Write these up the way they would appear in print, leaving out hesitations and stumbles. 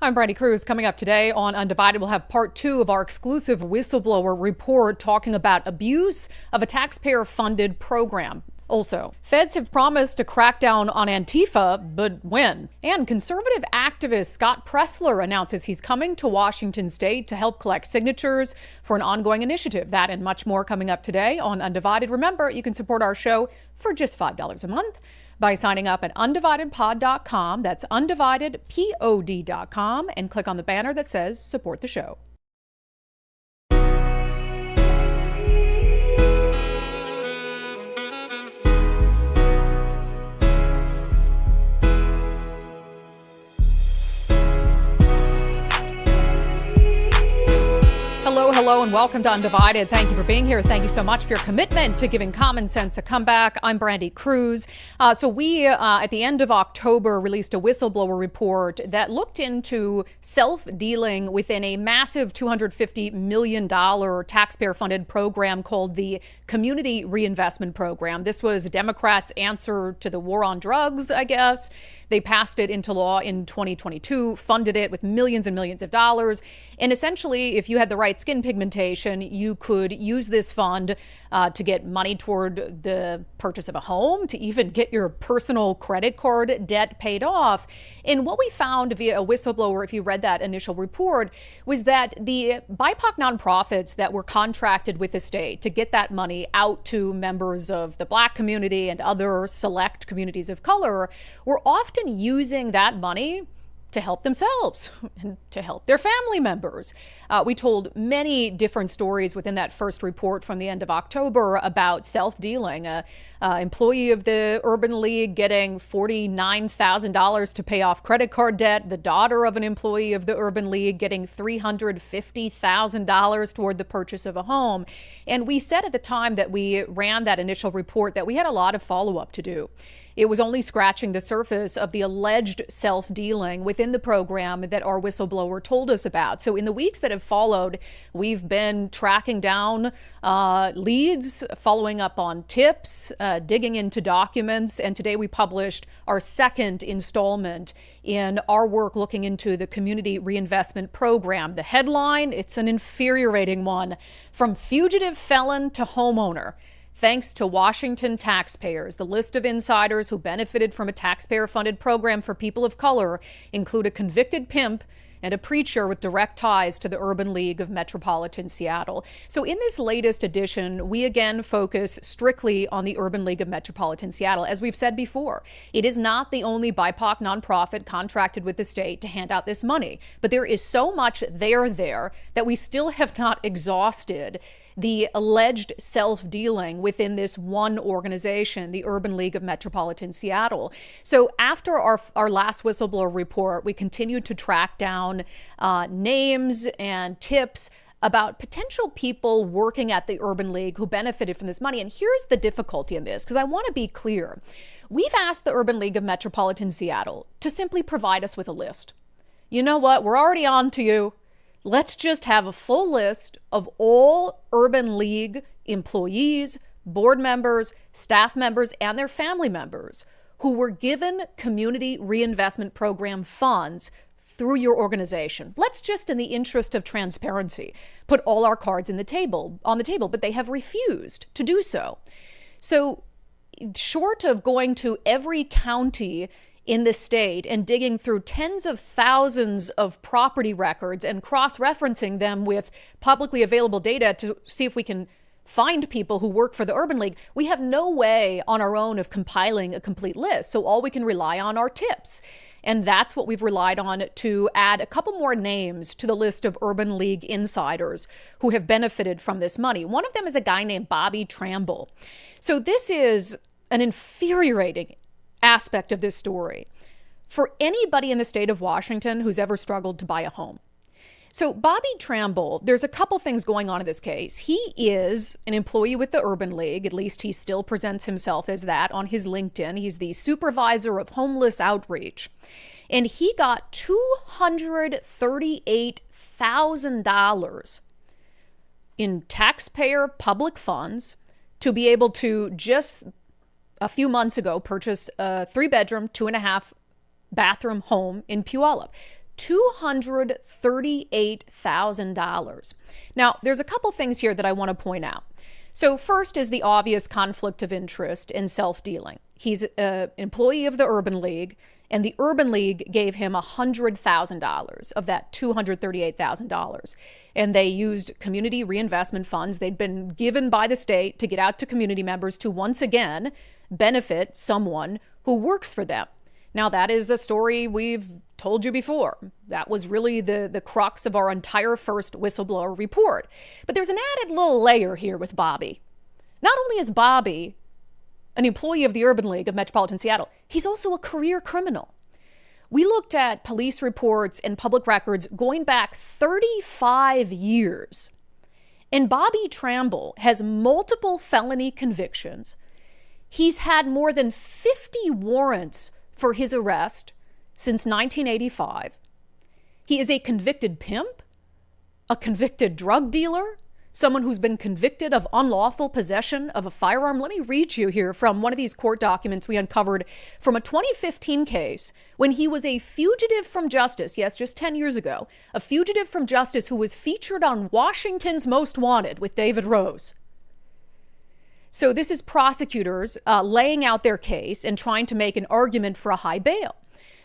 I'm Brandi Kruse. Coming up today on Undivided, we'll have part 2 of our exclusive whistleblower report talking about abuse of a taxpayer-funded program. Also, feds have promised to crack down on Antifa, but when? And conservative activist Scott Presler announces he's coming to Washington state to help collect signatures for an ongoing initiative. That and much more coming up today on Undivided. Remember, you can support our show for just $5 a month by signing up at undividedpod.com. That's undividedpod.com, and click on the banner that says support the show. Hello, and welcome to Undivided. Thank you for being here. Thank you so much for your commitment to giving common sense a comeback. I'm Brandi Kruse. So we, at the end of October, released a whistleblower report that looked into self-dealing within a massive $250 million taxpayer-funded program called the Community Reinvestment Program. This was Democrats' answer to the war on drugs, I guess. They passed it into law in 2022, funded it with millions and millions of dollars. And essentially, if you had the right skin pigmentation, you could use this fund to get money toward the purchase of a home, to even get your personal credit card debt paid off. And what we found via a whistleblower, if you read that initial report, was that the BIPOC nonprofits that were contracted with the state to get that money out to members of the Black community and other select communities of color were often using that money to help themselves and to help their family members. We told many different stories within that first report from the end of October about self-dealing. Employee of the Urban League getting $49,000 to pay off credit card debt. The daughter of an employee of the Urban League getting $350,000 toward the purchase of a home. And we said at the time that we ran that initial report that we had a lot of follow-up to do. It was only scratching the surface of the alleged self-dealing within the program that our whistleblower told us about. So in the weeks that have followed, we've been tracking down leads, following up on tips, digging into documents, and today we published our second installment in our work looking into the Community Reinvestment Program. The headline, it's an infuriating one: From Fugitive Felon to Homeowner. Thanks to Washington taxpayers, the list of insiders who benefited from a taxpayer-funded program for people of color include a convicted pimp and a preacher with direct ties to the Urban League of Metropolitan Seattle. So in this latest edition, we again focus strictly on the Urban League of Metropolitan Seattle. As we've said before, it is not the only BIPOC nonprofit contracted with the state to hand out this money, but there is so much there that we still have not exhausted the alleged self-dealing within this one organization, the Urban League of Metropolitan Seattle. So after our last whistleblower report, we continued to track down names and tips about potential people working at the Urban League who benefited from this money. And here's the difficulty in this, because I want to be clear. We've asked the Urban League of Metropolitan Seattle to simply provide us with a list. You know what? We're already on to you. Let's just have a full list of all Urban League employees, board members, staff members, and their family members who were given Community Reinvestment Program funds through your organization. Let's just, in the interest of transparency, put all our cards on the table, but they have refused to do so. So short of going to every county in the state and digging through tens of thousands of property records and cross-referencing them with publicly available data to see if we can find people who work for the Urban League, we have no way on our own of compiling a complete list. So all we can rely on are tips. And that's what we've relied on to add a couple more names to the list of Urban League insiders who have benefited from this money. One of them is a guy named Bobby Tramble. So this is an infuriating aspect of this story for anybody in the state of Washington who's ever struggled to buy a home. So Bobby Tramble, there's a couple things going on in this case. He is an employee with the Urban League. At least he still presents himself as that on his LinkedIn. He's the supervisor of homeless outreach. And he got $238,000 in taxpayer public funds to be able to just a few months ago purchase a 3-bedroom, 2.5 bathroom home in Puyallup. $238,000. Now, there's a couple things here that I want to point out. So first is the obvious conflict of interest in self-dealing. He's an employee of the Urban League, and the Urban League gave him $100,000 of that $238,000. And they used community reinvestment funds they'd been given by the state to get out to community members to once again benefit someone who works for them. Now, that is a story we've told you before. That was really the crux of our entire first whistleblower report. But there's an added little layer here with Bobby. Not only is Bobby an employee of the Urban League of Metropolitan Seattle, he's also a career criminal. We looked at police reports and public records going back 35 years. And Bobby Tramble has multiple felony convictions. He's had more than 50 warrants for his arrest since 1985. He is a convicted pimp, a convicted drug dealer, someone who's been convicted of unlawful possession of a firearm. Let me read you here from one of these court documents we uncovered from a 2015 case when he was a fugitive from justice. Yes, just 10 years ago, a fugitive from justice who was featured on Washington's Most Wanted with David Rose. So this is prosecutors laying out their case and trying to make an argument for a high bail.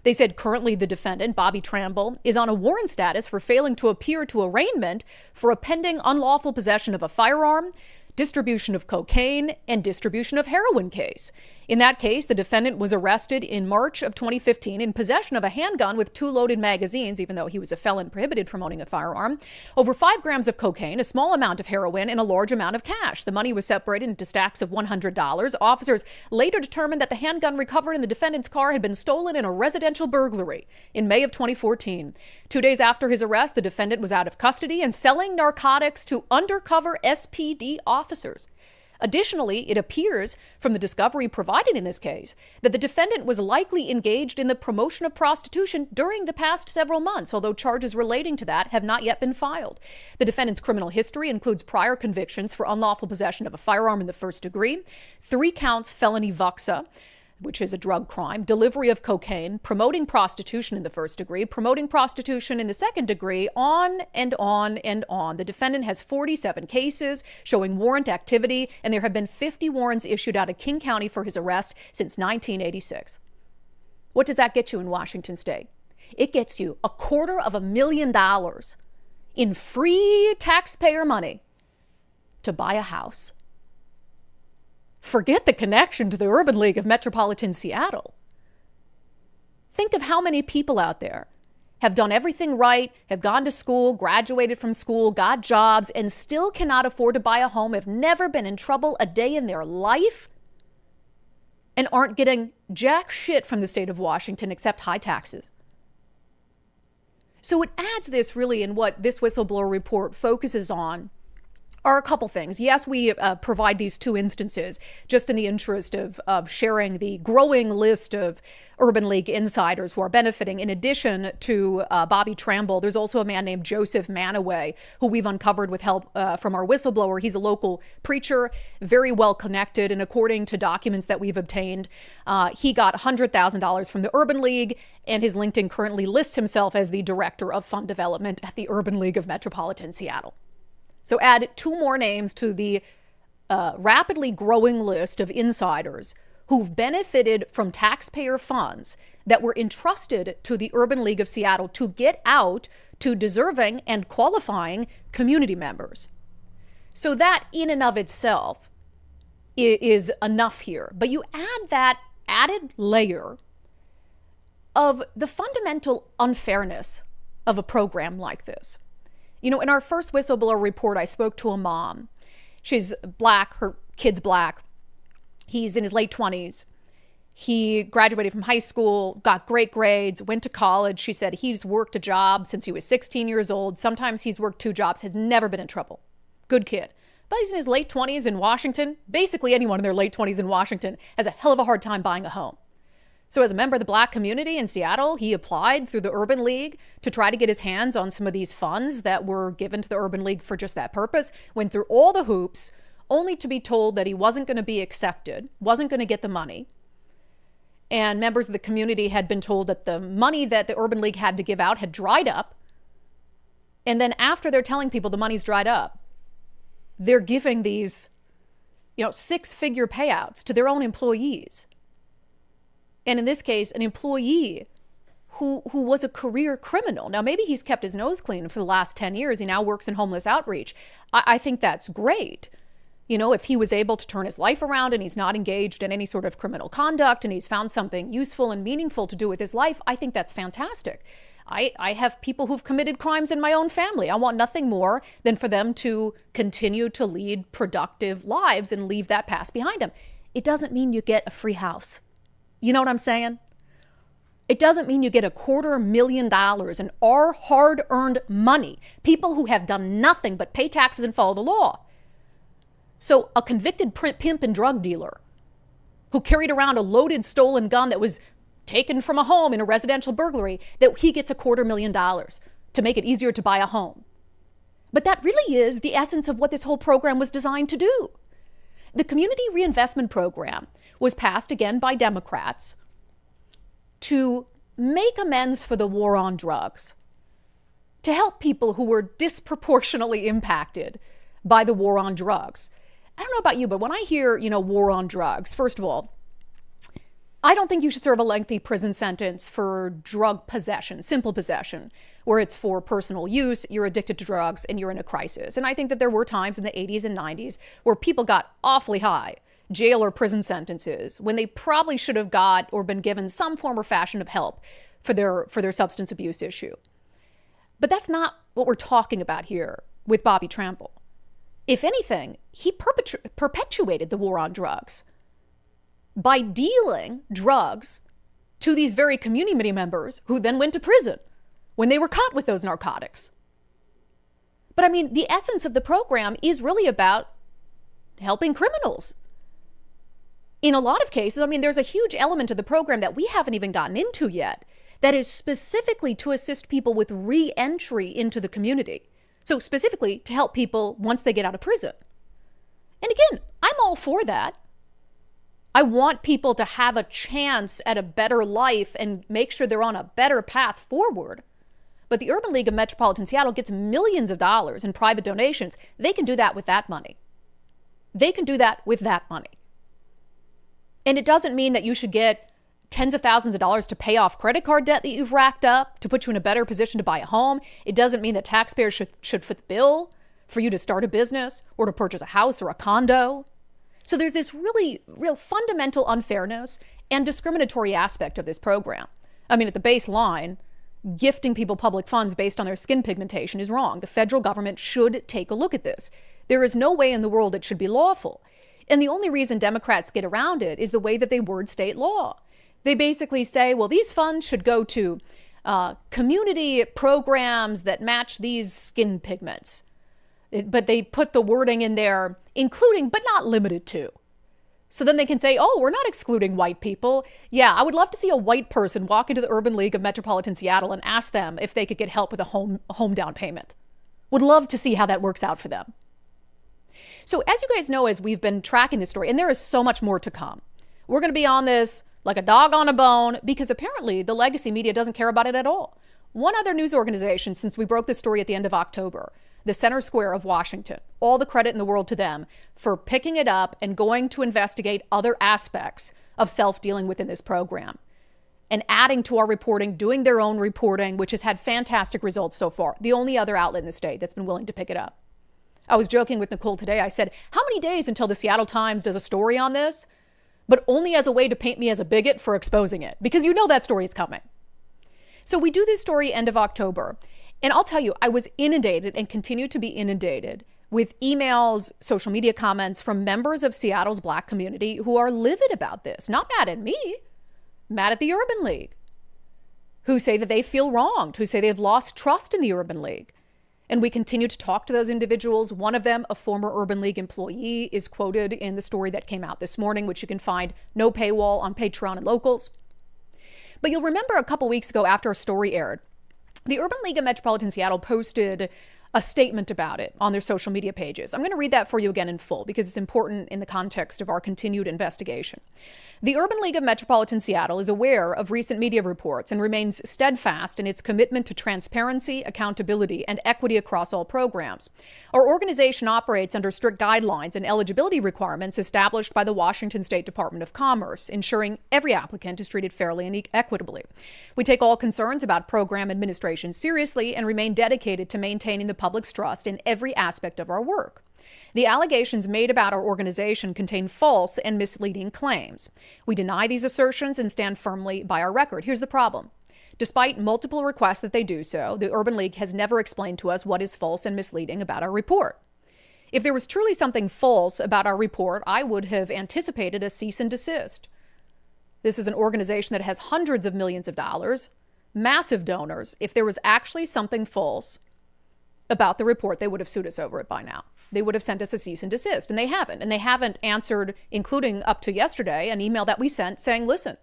They said currently the defendant, Bobby Tramble, is on a warrant status for failing to appear to arraignment for a pending unlawful possession of a firearm, distribution of cocaine, and distribution of heroin case. In that case, the defendant was arrested in March of 2015 in possession of a handgun with 2 loaded magazines, even though he was a felon prohibited from owning a firearm, over 5 grams of cocaine, a small amount of heroin, and a large amount of cash. The money was separated into stacks of $100. Officers later determined that the handgun recovered in the defendant's car had been stolen in a residential burglary in May of 2014. 2 days after his arrest, the defendant was out of custody and selling narcotics to undercover SPD officers. Additionally, it appears from the discovery provided in this case that the defendant was likely engaged in the promotion of prostitution during the past several months, although charges relating to that have not yet been filed. The defendant's criminal history includes prior convictions for unlawful possession of a firearm in the first degree, 3 counts felony VUXA, which is a drug crime, delivery of cocaine, promoting prostitution in the first degree, promoting prostitution in the second degree, on and on and on. The defendant has 47 cases showing warrant activity, and there have been 50 warrants issued out of King County for his arrest since 1986. What does that get you in Washington state? It gets you $250,000 in free taxpayer money to buy a house. Forget the connection to the Urban League of Metropolitan Seattle. Think of how many people out there have done everything right, have gone to school, graduated from school, got jobs, and still cannot afford to buy a home, have never been in trouble a day in their life, and aren't getting jack shit from the state of Washington except high taxes. So it adds this really in what this whistleblower report focuses on are a couple things. Yes, we provide these 2 instances just in the interest of sharing the growing list of Urban League insiders who are benefiting. In addition to Bobby Tramble, there's also a man named Joseph Manaway, who we've uncovered with help from our whistleblower. He's a local preacher, very well connected, and according to documents that we've obtained, he got $100,000 from the Urban League, and his LinkedIn currently lists himself as the Director of Fund Development at the Urban League of Metropolitan Seattle. So add 2 more names to the rapidly growing list of insiders who've benefited from taxpayer funds that were entrusted to the Urban League of Seattle to get out to deserving and qualifying community members. So that in and of itself is enough here. But you add that added layer of the fundamental unfairness of a program like this. You know, in our first whistleblower report, I spoke to a mom. She's Black, her kid's Black. He's in his late 20s. He graduated from high school, got great grades, went to college. She said he's worked a job since he was 16 years old. Sometimes he's worked 2 jobs, has never been in trouble. Good kid. But he's in his late 20s in Washington. Basically, anyone in their late 20s in Washington has a hell of a hard time buying a home. So as a member of the Black community in Seattle, he applied through the Urban League to try to get his hands on some of these funds that were given to the Urban League for just that purpose, went through all the hoops, only to be told that he wasn't going to be accepted, wasn't going to get the money. And members of the community had been told that the money that the Urban League had to give out had dried up. And then after they're telling people the money's dried up, they're giving these, six-figure payouts to their own employees. And in this case, an employee who was a career criminal. Now, maybe he's kept his nose clean for the last 10 years. He now works in homeless outreach. I think that's great. If he was able to turn his life around and he's not engaged in any sort of criminal conduct and he's found something useful and meaningful to do with his life, I think that's fantastic. I have people who've committed crimes in my own family. I want nothing more than for them to continue to lead productive lives and leave that past behind them. It doesn't mean you get a free house. You know what I'm saying? It doesn't mean you get $250,000 in our hard-earned money. People who have done nothing but pay taxes and follow the law. So a convicted pimp and drug dealer who carried around a loaded stolen gun that was taken from a home in a residential burglary, that he gets $250,000 to make it easier to buy a home. But that really is the essence of what this whole program was designed to do. The Community Reinvestment Program was passed again by Democrats to make amends for the war on drugs, to help people who were disproportionately impacted by the war on drugs. I don't know about you, but when I hear, war on drugs, first of all, I don't think you should serve a lengthy prison sentence for drug possession, simple possession, where it's for personal use, you're addicted to drugs, and you're in a crisis. And I think that there were times in the 80s and 90s where people got awfully high jail or prison sentences when they probably should have got or been given some form or fashion of help for their substance abuse issue. But that's not what we're talking about here with Bobby Trample. If anything, he perpetuated the war on drugs by dealing drugs to these very community members who then went to prison when they were caught with those narcotics. But I mean, the essence of the program is really about helping criminals. In a lot of cases, I mean, there's a huge element of the program that we haven't even gotten into yet that is specifically to assist people with re-entry into the community. So specifically to help people once they get out of prison. And again, I'm all for that. I want people to have a chance at a better life and make sure they're on a better path forward. But the Urban League of Metropolitan Seattle gets millions of dollars in private donations. They can do that with that money. They can do that with that money. And it doesn't mean that you should get tens of thousands of dollars to pay off credit card debt that you've racked up, to put you in a better position to buy a home. It doesn't mean that taxpayers should foot the bill for you to start a business or to purchase a house or a condo. So there's this real fundamental unfairness and discriminatory aspect of this program. I mean, at the baseline, gifting people public funds based on their skin pigmentation is wrong. The federal government should take a look at this. There is no way in the world it should be lawful. And the only reason Democrats get around it is the way that they word state law. They basically say, well, these funds should go to community programs that match these skin pigments. But they put the wording in there, including but not limited to. So then they can say, oh, we're not excluding white people. Yeah, I would love to see a white person walk into the Urban League of Metropolitan Seattle and ask them if they could get help with a home down payment. Would love to see how that works out for them. So as you guys know, as we've been tracking this story, and there is so much more to come, we're going to be on this like a dog on a bone, because apparently the legacy media doesn't care about it at all. One other news organization, since we broke this story at the end of October, the Center Square of Washington, all the credit in the world to them for picking it up and going to investigate other aspects of self-dealing within this program and adding to our reporting, doing their own reporting, which has had fantastic results so far. The only other outlet in the state that's been willing to pick it up. I was joking with Nicole today. I said, how many days until the Seattle Times does a story on this? But only as a way to paint me as a bigot for exposing it, because you know that story is coming. So we do this story end of October. And I'll tell you, I was inundated and continue to be inundated with emails, social media comments from members of Seattle's Black community who are livid about this. Not mad at me, mad at the Urban League, who say that they feel wronged, who say they've lost trust in the Urban League. And we continue to talk to those individuals. One of them, a former Urban League employee, is quoted in the story that came out this morning, which you can find no paywall on Patreon and Locals. But you'll remember a couple weeks ago after a story aired, the Urban League of Metropolitan Seattle posted a statement about it on their social media pages. I'm going to read that for you again in full because it's important in the context of our continued investigation. The Urban League of Metropolitan Seattle is aware of recent media reports and remains steadfast in its commitment to transparency, accountability, and equity across all programs. Our organization operates under strict guidelines and eligibility requirements established by the Washington State Department of Commerce, ensuring every applicant is treated fairly and equitably. We take all concerns about program administration seriously and remain dedicated to maintaining the public's trust in every aspect of our work. The allegations made about our organization contain false and misleading claims. We deny these assertions and stand firmly by our record. Here's the problem. Despite multiple requests that they do so, the Urban League has never explained to us what is false and misleading about our report. If there was truly something false about our report, I would have anticipated a cease and desist. This is an organization that has hundreds of millions of dollars, massive donors. If there was actually something false about the report, they would have sued us over it by now. They would have sent us a cease and desist, and they haven't. And they haven't answered, including up to yesterday, an email that we sent saying, listen,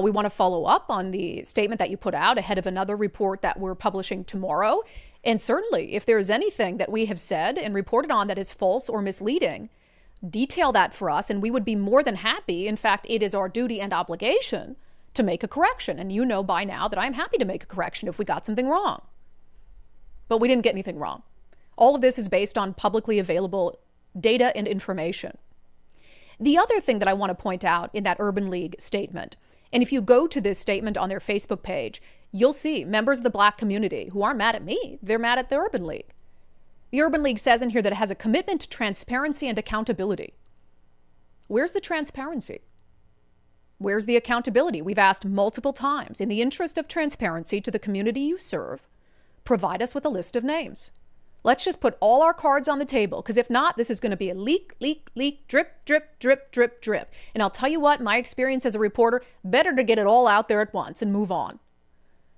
we want to follow up on the statement that you put out ahead of another report that we're publishing tomorrow. And certainly, if there is anything that we have said and reported on that is false or misleading, detail that for us, and we would be more than happy. In fact, it is our duty and obligation to make a correction. And you know by now that I'm happy to make a correction if we got something wrong. But we didn't get anything wrong. All of this is based on publicly available data and information. The other thing that I want to point out in that Urban League statement, and if you go to this statement on their Facebook page, you'll see members of the Black community who aren't mad at me. They're mad at the Urban League. The Urban League says in here that it has a commitment to transparency and accountability. Where's the transparency? Where's the accountability? We've asked multiple times, in the interest of transparency to the community you serve, provide us with a list of names. Let's just put all our cards on the table, because if not, this is going to be a leak, drip, drip, drip, drip, drip. And I'll tell you what, my experience as a reporter, better to get it all out there at once and move on.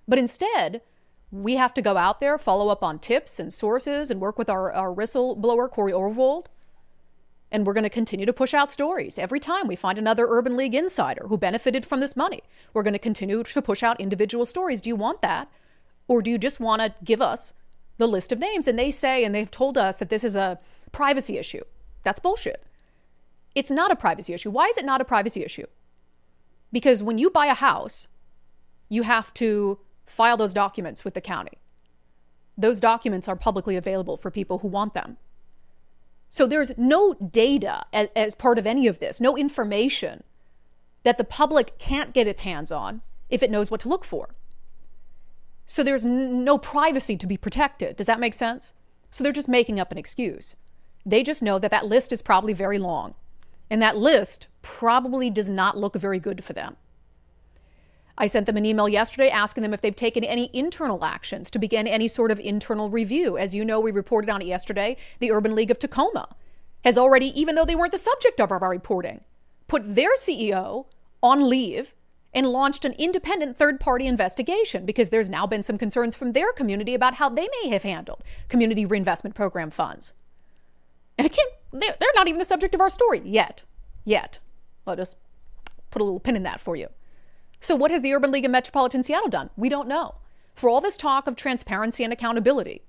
But instead, we have to go out there, follow up on tips and sources, and work with our whistleblower, Corey Orvold. And we're going to continue to push out stories. Every time we find another Urban League insider who benefited from this money, we're going to continue to push out individual stories. Do you want that? Or do you just want to give us the list of names? And they say, and they've told us that this is a privacy issue. That's bullshit. It's not a privacy issue. Why is it not a privacy issue? Because when you buy a house, you have to file those documents with the county. Those documents are publicly available for people who want them. So there's no data as part of any of this, no information that the public can't get its hands on if it knows what to look for. So there's no privacy to be protected. Does that make sense? So they're just making up an excuse. They just know that that list is probably very long. And that list probably does not look very good for them. I sent them an email yesterday asking them if they've taken any internal actions to begin any sort of internal review. As you know, we reported on it yesterday. The Urban League of Tacoma has already, even though they weren't the subject of our reporting, put their CEO on leave and launched an independent third-party investigation because there's now been some concerns from their community about how they may have handled community reinvestment program funds. And again, they're not even the subject of our story yet. I'll just put a little pin in that for you. So what has the Urban League of Metropolitan Seattle done? We don't know. For all this talk of transparency and accountability,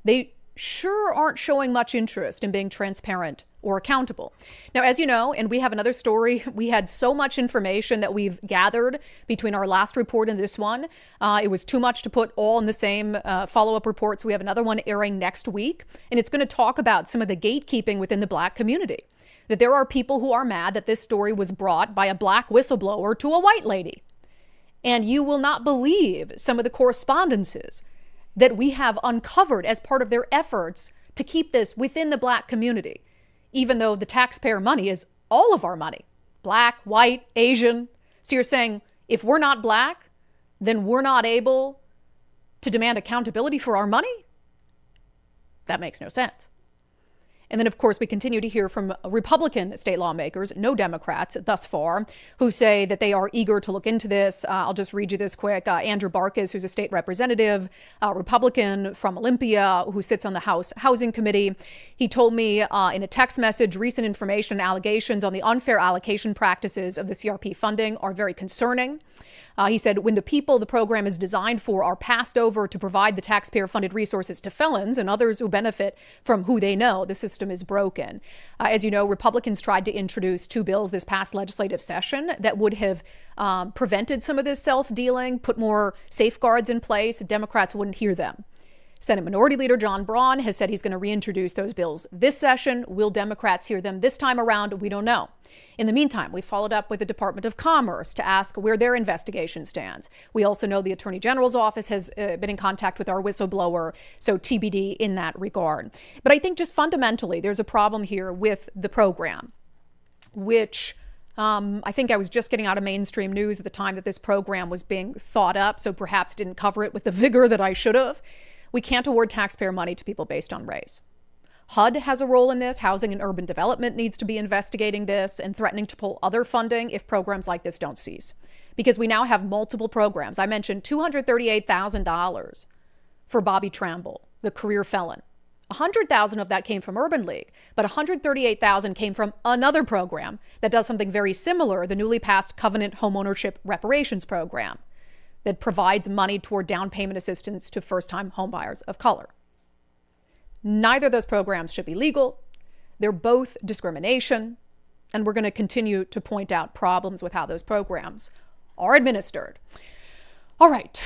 they sure aren't showing much interest in being transparent or accountable. Now, as you know, and we have another story, we had so much information that we've gathered between our last report and this one. It was too much to put all in the same follow-up report. So we have another one airing next week, and it's going to talk about some of the gatekeeping within the Black community. That there are people who are mad that this story was brought by a Black whistleblower to a white lady. And you will not believe some of the correspondences that we have uncovered as part of their efforts to keep this within the Black community, even though the taxpayer money is all of our money, Black, white, Asian. So you're saying if we're not Black, then we're not able to demand accountability for our money? That makes no sense. And then, of course, we continue to hear from Republican state lawmakers, no Democrats thus far, who say that they are eager to look into this. I'll just read you this quick. Andrew Barkis, who's a state representative, Republican from Olympia, who sits on the House Housing Committee. He told me in a text message, recent information and allegations on the unfair allocation practices of the CRP funding are very concerning. He said, when the people the program is designed for are passed over to provide the taxpayer-funded resources to felons and others who benefit from who they know, the system is broken. As you know, Republicans tried to introduce 2 bills this past legislative session that would have prevented some of this self-dealing, put more safeguards in place. Democrats wouldn't hear them. Senate Minority Leader John Braun has said he's going to reintroduce those bills this session. Will Democrats hear them this time around? We don't know. In the meantime, we followed up with the Department of Commerce to ask where their investigation stands. We also know the Attorney General's office has been in contact with our whistleblower, so TBD in that regard. But I think just fundamentally, there's a problem here with the program, which I think I was just getting out of mainstream news at the time that this program was being thought up, so perhaps didn't cover it with the vigor that I should have. We can't award taxpayer money to people based on race. HUD has a role in this. Housing and Urban Development needs to be investigating this and threatening to pull other funding if programs like this don't cease. Because we now have multiple programs. I mentioned $238,000 for Bobby Tramble, the career felon. $100,000 of that came from Urban League, but $138,000 came from another program that does something very similar, the newly passed Covenant Homeownership Reparations Program, that provides money toward down payment assistance to first-time homebuyers of color. Neither of those programs should be legal. They're both discrimination, and we're going to continue to point out problems with how those programs are administered. All right,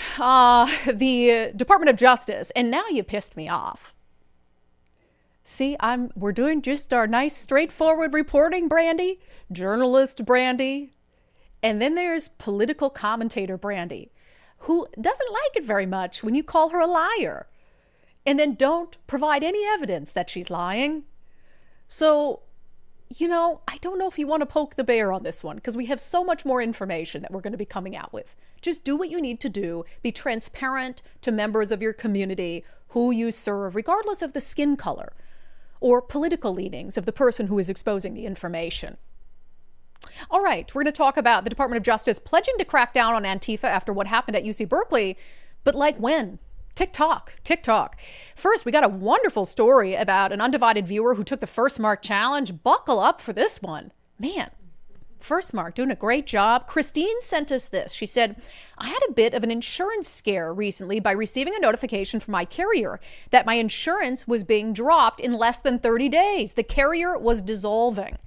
the Department of Justice, and now you pissed me off. See, we're doing just our nice straightforward reporting, Brandi, journalist Brandi, and then there's political commentator Brandi, who doesn't like it very much when you call her a liar and then don't provide any evidence that she's lying. So, I don't know if you want to poke the bear on this one because we have so much more information that we're going to be coming out with. Just do what you need to do. Be transparent to members of your community who you serve, regardless of the skin color or political leanings of the person who is exposing the information. All right, we're going to talk about the Department of Justice pledging to crack down on Antifa after what happened at UC Berkley, but like when? TikTok. First, we got a wonderful story about an undivided viewer who took the First Mark challenge. Buckle up for this one. Man, First Mark doing a great job. Christine sent us this. She said, I had a bit of an insurance scare recently by receiving a notification from my carrier that my insurance was being dropped in less than 30 days. The carrier was dissolving.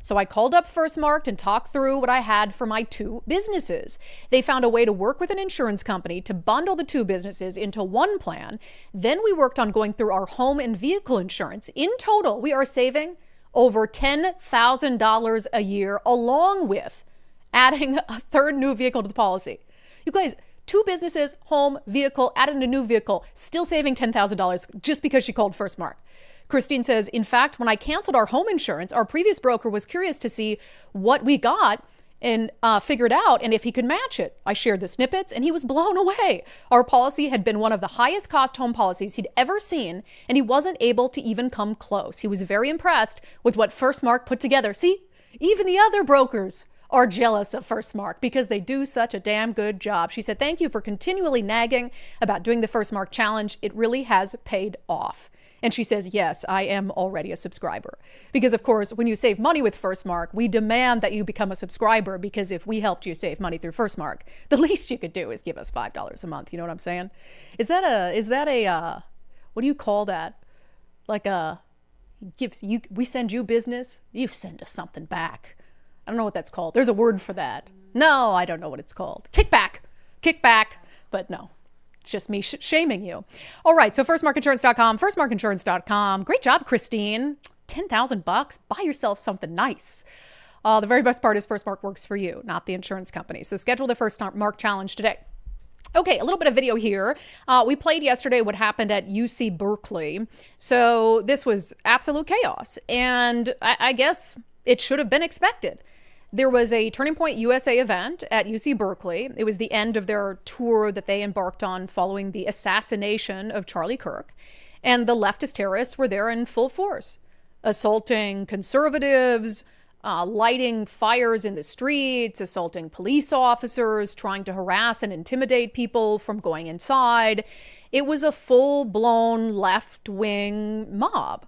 So I called up First Mark and talked through what I had for my 2 businesses. They found a way to work with an insurance company to bundle the 2 businesses into one plan. Then we worked on going through our home and vehicle insurance. In total, we are saving over $10,000 a year, along with adding a 3rd new vehicle to the policy. You guys, 2 businesses, home, vehicle, adding a new vehicle, still saving $10,000 just because she called First Mark. Christine says, in fact, when I canceled our home insurance, our previous broker was curious to see what we got and figured out and if he could match it. I shared the snippets and he was blown away. Our policy had been one of the highest cost home policies he'd ever seen, and he wasn't able to even come close. He was very impressed with what First Mark put together. See, even the other brokers are jealous of First Mark because they do such a damn good job. She said, thank you for continually nagging about doing the First Mark challenge. It really has paid off. And she says, yes, I am already a subscriber. Because, of course, when you save money with First Mark, we demand that you become a subscriber, because if we helped you save money through First Mark, the least you could do is give us $5 a month. You know what I'm saying? Is that a what do you call that? Like we send you business, you send us something back. I don't know what that's called. There's a word for that. No, I don't know what it's called. Kickback, but no. It's just me shaming you. All right, so firstmarkinsurance.com, firstmarkinsurance.com. Great job, Christine. $10,000. Buy yourself something nice. The very best part is First Mark works for you, not the insurance company. So schedule the First Mark challenge today. Okay, a little bit of video here. We played yesterday what happened at UC Berkley. So this was absolute chaos. And I guess it should have been expected. There was a Turning Point USA event at UC Berkley. It was the end of their tour that they embarked on following the assassination of Charlie Kirk. And the leftist terrorists were there in full force, assaulting conservatives, lighting fires in the streets, assaulting police officers, trying to harass and intimidate people from going inside. It was a full-blown left-wing mob.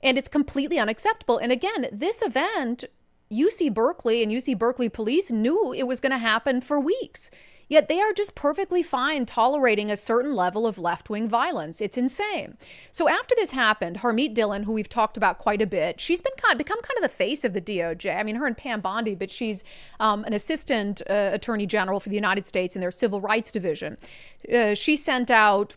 And it's completely unacceptable. And again, this event, UC Berkeley and UC Berkeley police knew it was going to happen for weeks. Yet they are just perfectly fine tolerating a certain level of left-wing violence. It's insane. So after this happened, Harmeet Dillon, who we've talked about quite a bit, she's become kind of the face of the DOJ. I mean, her and Pam Bondi, but she's an assistant attorney general for the United States in their civil rights division. She sent out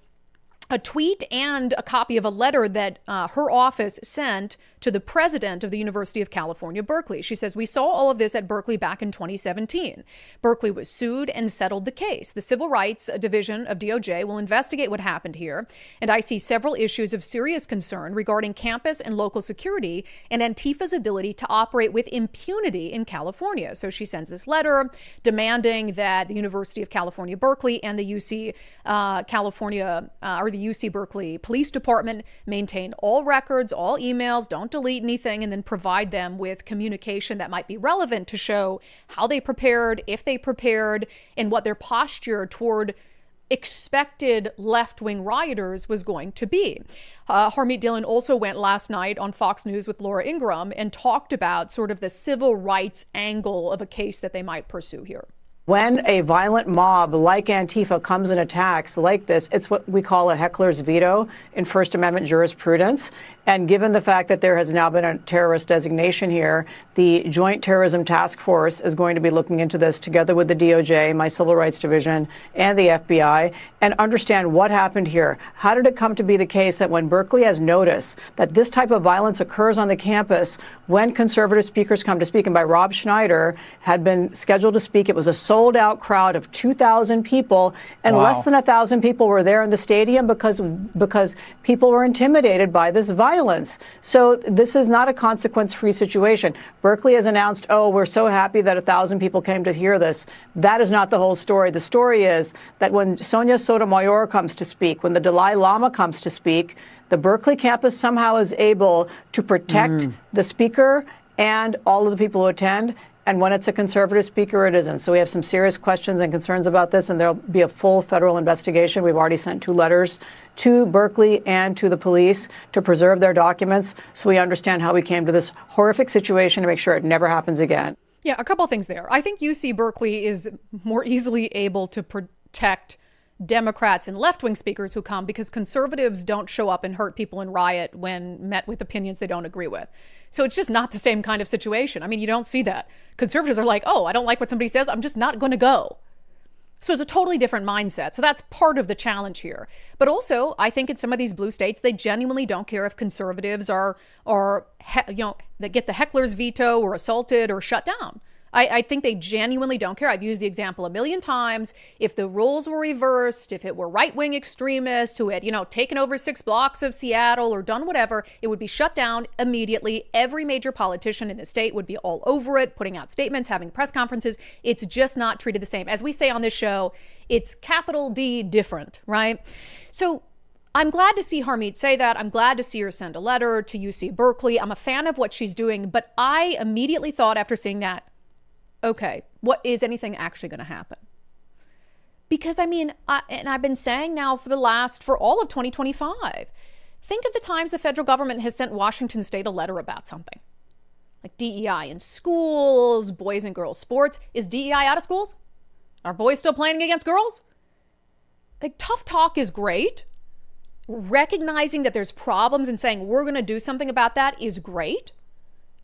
a tweet and a copy of a letter that her office sent to the president of the University of California, Berkeley. She says, "We saw all of this at Berkeley back in 2017. Berkeley was sued and settled the case. The Civil Rights Division of DOJ will investigate what happened here, and I see several issues of serious concern regarding campus and local security and Antifa's ability to operate with impunity in California." So she sends this letter demanding that the University of California, Berkeley and the UC the UC Berkeley Police Department maintain all records, all emails, don't delete anything, and then provide them with communication that might be relevant to show how they prepared, if they prepared, and what their posture toward expected left-wing rioters was going to be. Harmeet Dillon also went last night on Fox News with Laura Ingraham and talked about sort of the civil rights angle of a case that they might pursue here. When a violent mob like Antifa comes and attacks like this, it's what we call a heckler's veto in First Amendment jurisprudence. And given the fact that there has now been a terrorist designation here, the Joint Terrorism Task Force is going to be looking into this together with the DOJ, my Civil Rights Division, and the FBI, and understand what happened here. How did it come to be the case that when Berkeley has noticed that this type of violence occurs on the campus, when conservative speakers come to speak, and by Rob Schneider had been scheduled to speak, it was a sold-out crowd of 2,000 people, and less than 1,000 people were there in the stadium because people were intimidated by this violence. So this is not a consequence-free situation. Berkeley has announced, oh, we're so happy that 1,000 people came to hear this. That is not the whole story. The story is that when Sonia Sotomayor comes to speak, when the Dalai Lama comes to speak, the Berkeley campus somehow is able to protect the speaker and all of the people who attend. And when it's a conservative speaker, it isn't. So we have some serious questions and concerns about this, and there'll be a full federal investigation. We've already sent 2 letters to Berkeley and to the police to preserve their documents so we understand how we came to this horrific situation to make sure it never happens again. Yeah, a couple of things there. I think UC Berkeley is more easily able to protect Democrats and left-wing speakers who come because conservatives don't show up and hurt people and riot when met with opinions they don't agree with. So it's just not the same kind of situation. I mean, you don't see that. Conservatives are like, oh, I don't like what somebody says, I'm just not going to go. So it's a totally different mindset. So that's part of the challenge here. But also, I think in some of these blue states, they genuinely don't care if conservatives that get the heckler's veto or assaulted or shut down. I think they genuinely don't care. I've used the example a million times. If the roles were reversed, if it were right-wing extremists who had, taken over 6 blocks of Seattle or done whatever, it would be shut down immediately. Every major politician in the state would be all over it, putting out statements, having press conferences. It's just not treated the same. As we say on this show, it's capital D different, right? So I'm glad to see Harmeet say that. I'm glad to see her send a letter to UC Berkeley. I'm a fan of what she's doing, but I immediately thought after seeing that, okay, what is anything actually going to happen? Because and I've been saying now for all of 2025, think of the times the federal government has sent Washington State a letter about something. Like DEI in schools, boys and girls sports. Is DEI out of schools? Are boys still playing against girls? Like, tough talk is great. Recognizing that there's problems and saying we're going to do something about that is great.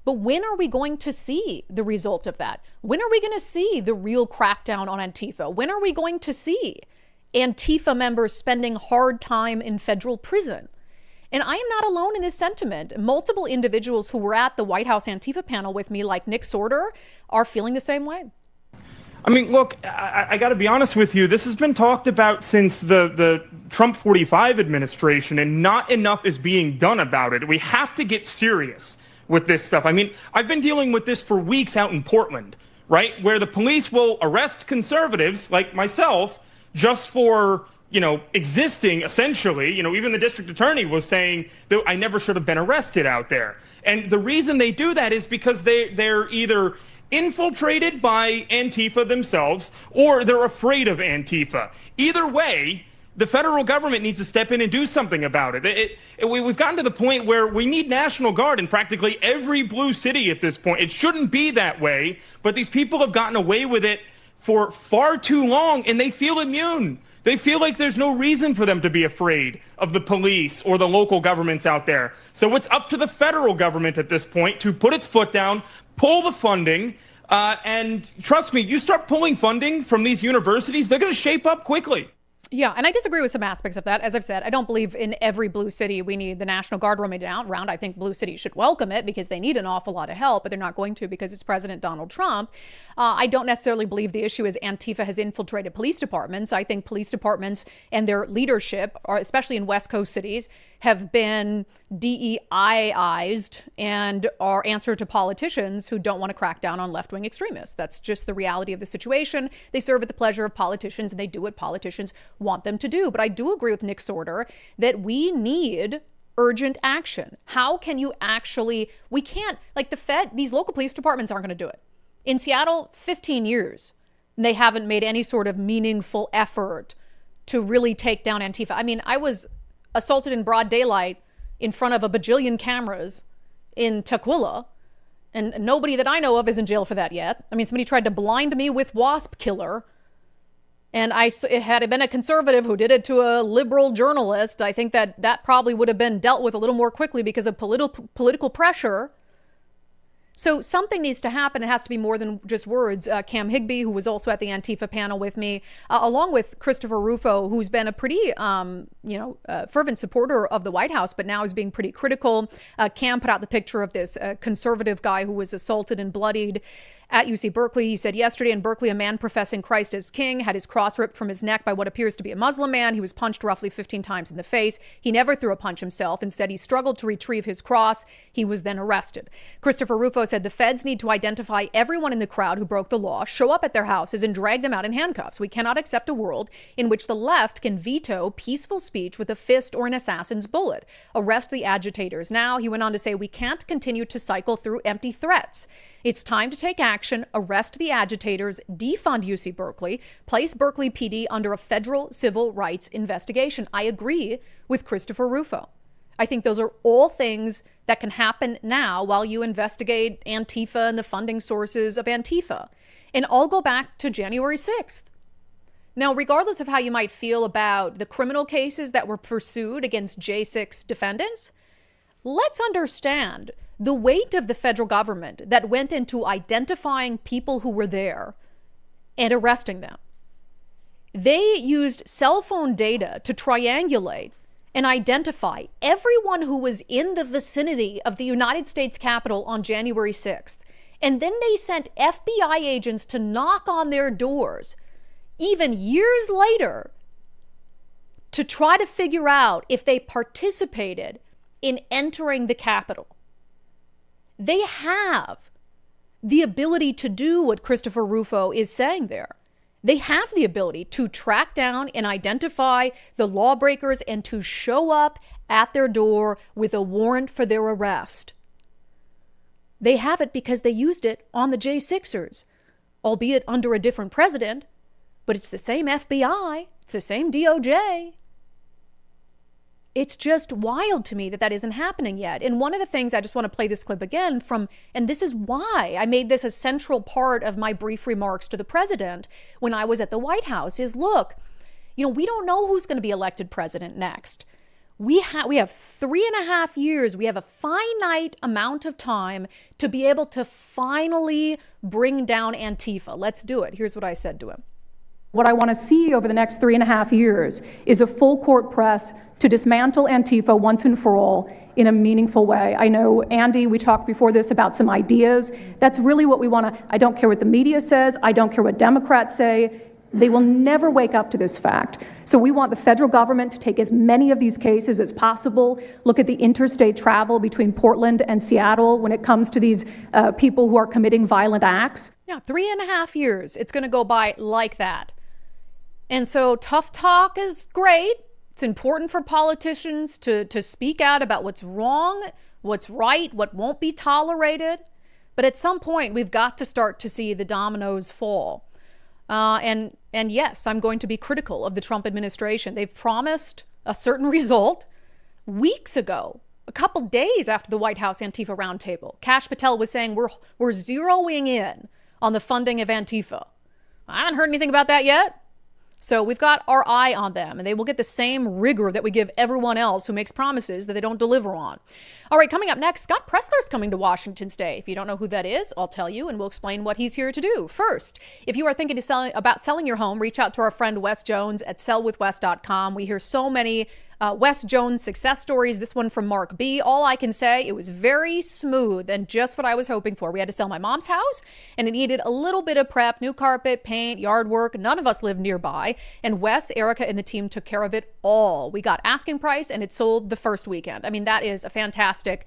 But when are we going to see the result of that? When are we going to see the real crackdown on Antifa? When are we going to see Antifa members spending hard time in federal prison? And I am not alone in this sentiment. Multiple individuals who were at the White House Antifa panel with me, like Nick Sorter, are feeling the same way. I mean, look, I got to be honest with you. This has been talked about since the Trump 45 administration, and not enough is being done about it. We have to get serious with this stuff. I mean, I've been dealing with this for weeks out in Portland, right, where the police will arrest conservatives like myself just for, existing, essentially. Even the district attorney was saying that I never should have been arrested out there. And the reason they do that is because they're either infiltrated by Antifa themselves or they're afraid of Antifa. Either way, the federal government needs to step in and do something about it. We've gotten to the point where we need National Guard in practically every blue city at this point. It shouldn't be that way, but these people have gotten away with it for far too long, and they feel immune. They feel like there's no reason for them to be afraid of the police or the local governments out there. So it's up to the federal government at this point to put its foot down, pull the funding, and trust me, you start pulling funding from these universities, they're going to shape up quickly. Yeah, and I disagree with some aspects of that. As I've said, I don't believe in every blue city we need the National Guard roaming around. I think blue cities should welcome it because they need an awful lot of help, but they're not going to because it's President Donald Trump. I don't necessarily believe the issue is Antifa has infiltrated police departments. I think police departments and their leadership, especially in West Coast cities, have been DEIized and are answer to politicians who don't want to crack down on left-wing extremists. That's just the reality of the situation. They serve at the pleasure of politicians and they do what politicians want them to do. But I do agree with Nick Sorter that we need urgent action. How can you actually, we can't, like the Fed, these local police departments aren't going to do it. In Seattle, 15 years, and they haven't made any sort of meaningful effort to really take down Antifa. I mean, I was assaulted in broad daylight in front of a bajillion cameras in Tukwila, and nobody that I know of is in jail for that yet. I mean, somebody tried to blind me with wasp killer, and had it been a conservative who did it to a liberal journalist, I think that probably would have been dealt with a little more quickly because of political pressure. So something needs to happen. It has to be more than just words. Cam Higbee, who was also at the Antifa panel with me, along with Christopher Rufo, who's been a pretty, fervent supporter of the White House, but now is being pretty critical. Cam put out the picture of this conservative guy who was assaulted and bloodied at UC Berkeley. He said yesterday in Berkeley, a man professing Christ as king had his cross ripped from his neck by what appears to be a Muslim man. He was punched roughly 15 times in the face. He never threw a punch himself. Instead, he struggled to retrieve his cross. He was then arrested. Christopher Rufo said the feds need to identify everyone in the crowd who broke the law, show up at their houses, and drag them out in handcuffs. We cannot accept a world in which the left can veto peaceful speech with a fist or an assassin's bullet. Arrest the agitators. Now, he went on to say, we can't continue to cycle through empty threats. It's time to take action, arrest the agitators, defund UC Berkeley, place Berkeley PD under a federal civil rights investigation. I agree with Christopher Rufo. I think those are all things that can happen now while you investigate Antifa and the funding sources of Antifa. And I'll go back to January 6th. Now, regardless of how you might feel about the criminal cases that were pursued against J6 defendants, let's understand the weight of the federal government that went into identifying people who were there and arresting them. They used cell phone data to triangulate and identify everyone who was in the vicinity of the United States Capitol on January 6th. And then they sent FBI agents to knock on their doors, even years later, to try to figure out if they participated in entering the Capitol. They have the ability to do what Christopher Rufo is saying there. They have the ability to track down and identify the lawbreakers and to show up at their door with a warrant for their arrest. They have it because they used it on the J6ers, albeit under a different president, but it's the same FBI, it's the same DOJ. It's just wild to me that isn't happening yet. And one of the things, I just want to play this clip again from, and this is why I made this a central part of my brief remarks to the president when I was at the White House, is look, we don't know who's going to be elected president next. We have 3.5 years. We have a finite amount of time to be able to finally bring down Antifa. Let's do it. Here's what I said to him. What I want to see over the next 3.5 years is a full court press to dismantle Antifa once and for all in a meaningful way. I know, Andy, we talked before this about some ideas. That's really what we want to, I don't care what the media says. I don't care what Democrats say. They will never wake up to this fact. So we want the federal government to take as many of these cases as possible, look at the interstate travel between Portland and Seattle when it comes to these people who are committing violent acts. Yeah, 3.5 years. It's going to go by like that. And so tough talk is great. It's important for politicians to speak out about what's wrong, what's right, what won't be tolerated. But at some point, we've got to start to see the dominoes fall. And yes, I'm going to be critical of the Trump administration. They've promised a certain result weeks ago, a couple days after the White House Antifa roundtable. Kash Patel was saying we're zeroing in on the funding of Antifa. I haven't heard anything about that yet. So we've got our eye on them, and they will get the same rigor that we give everyone else who makes promises that they don't deliver on. All right, coming up next, Scott Presler is coming to Washington State. If you don't know who that is, I'll tell you, and we'll explain what he's here to do. First, if you are thinking about selling your home, reach out to our friend Wes Jones at sellwithwes.com. We hear so many Wes Jones success stories. This one from Mark B. All I can say, it was very smooth and just what I was hoping for. We had to sell my mom's house, and it needed a little bit of prep, new carpet, paint, yard work. None of us lived nearby, and Wes, Erica, and the team took care of it all. We got asking price, and it sold the first weekend. I mean, that is a fantastic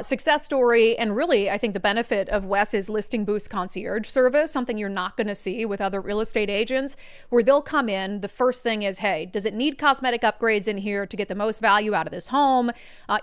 success story, and really, I think the benefit of Wes's listing boost concierge service, something you're not going to see with other real estate agents, where they'll come in. The first thing is, hey, does it need cosmetic upgrades in here to get the most value out of this home?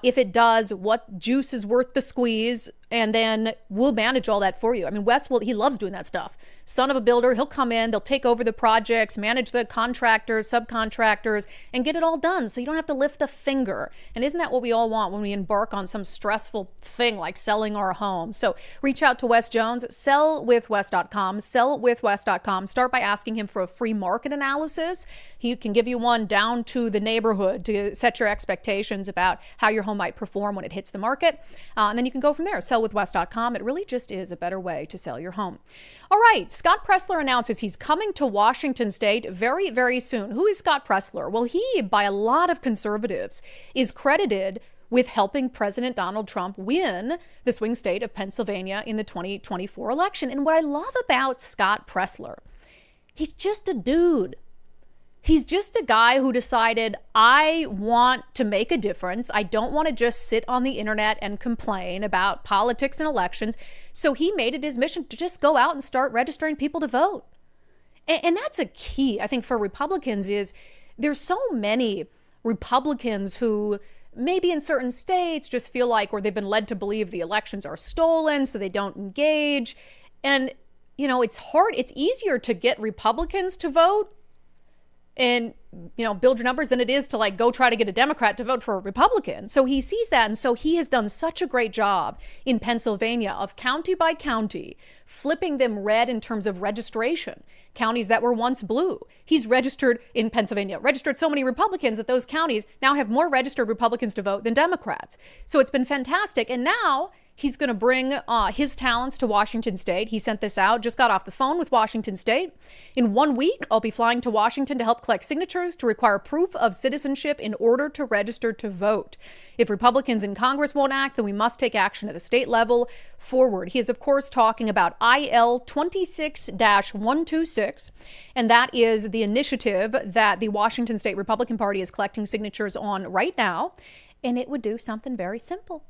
If it does, what juice is worth the squeeze? And then we'll manage all that for you. I mean, Wes, he loves doing that stuff. Son of a builder, he'll come in, they'll take over the projects, manage the contractors, subcontractors, and get it all done so you don't have to lift a finger. And isn't that what we all want when we embark on some stressful thing like selling our home? So reach out to Wes Jones, sellwithwes.com, sellwithwes.com. Start by asking him for a free market analysis. He can give you one down to the neighborhood to set your expectations about how your home might perform when it hits the market. And then you can go from there, sellwithwes.com. It really just is a better way to sell your home. All right, Scott Presler announces he's coming to Washington State very, very soon. Who is Scott Presler? Well, he, by a lot of conservatives, is credited with helping President Donald Trump win the swing state of Pennsylvania in the 2024 election. And what I love about Scott Presler, he's just a dude. He's just a guy who decided, I want to make a difference. I don't want to just sit on the internet and complain about politics and elections. So he made it his mission to just go out and start registering people to vote. And that's a key, I think, for Republicans is there's so many Republicans who maybe in certain states just feel like, or they've been led to believe the elections are stolen, so they don't engage. And, you know, it's hard. It's easier to get Republicans to vote and, you know, build your numbers than it is to like go try to get a Democrat to vote for a Republican. So he sees that. And so he has done such a great job in Pennsylvania of county by county, flipping them red in terms of registration. Counties that were once blue. He's registered in Pennsylvania, registered so many Republicans that those counties now have more registered Republicans to vote than Democrats. So it's been fantastic. And now he's going to bring his talents to Washington State. He sent this out, just got off the phone with Washington State. In 1 week, I'll be flying to Washington to help collect signatures to require proof of citizenship in order to register to vote. If Republicans in Congress won't act, then we must take action at the state level forward. He is, of course, talking about IL 26-126, and that is the initiative that the Washington State Republican Party is collecting signatures on right now, and it would do something very simple.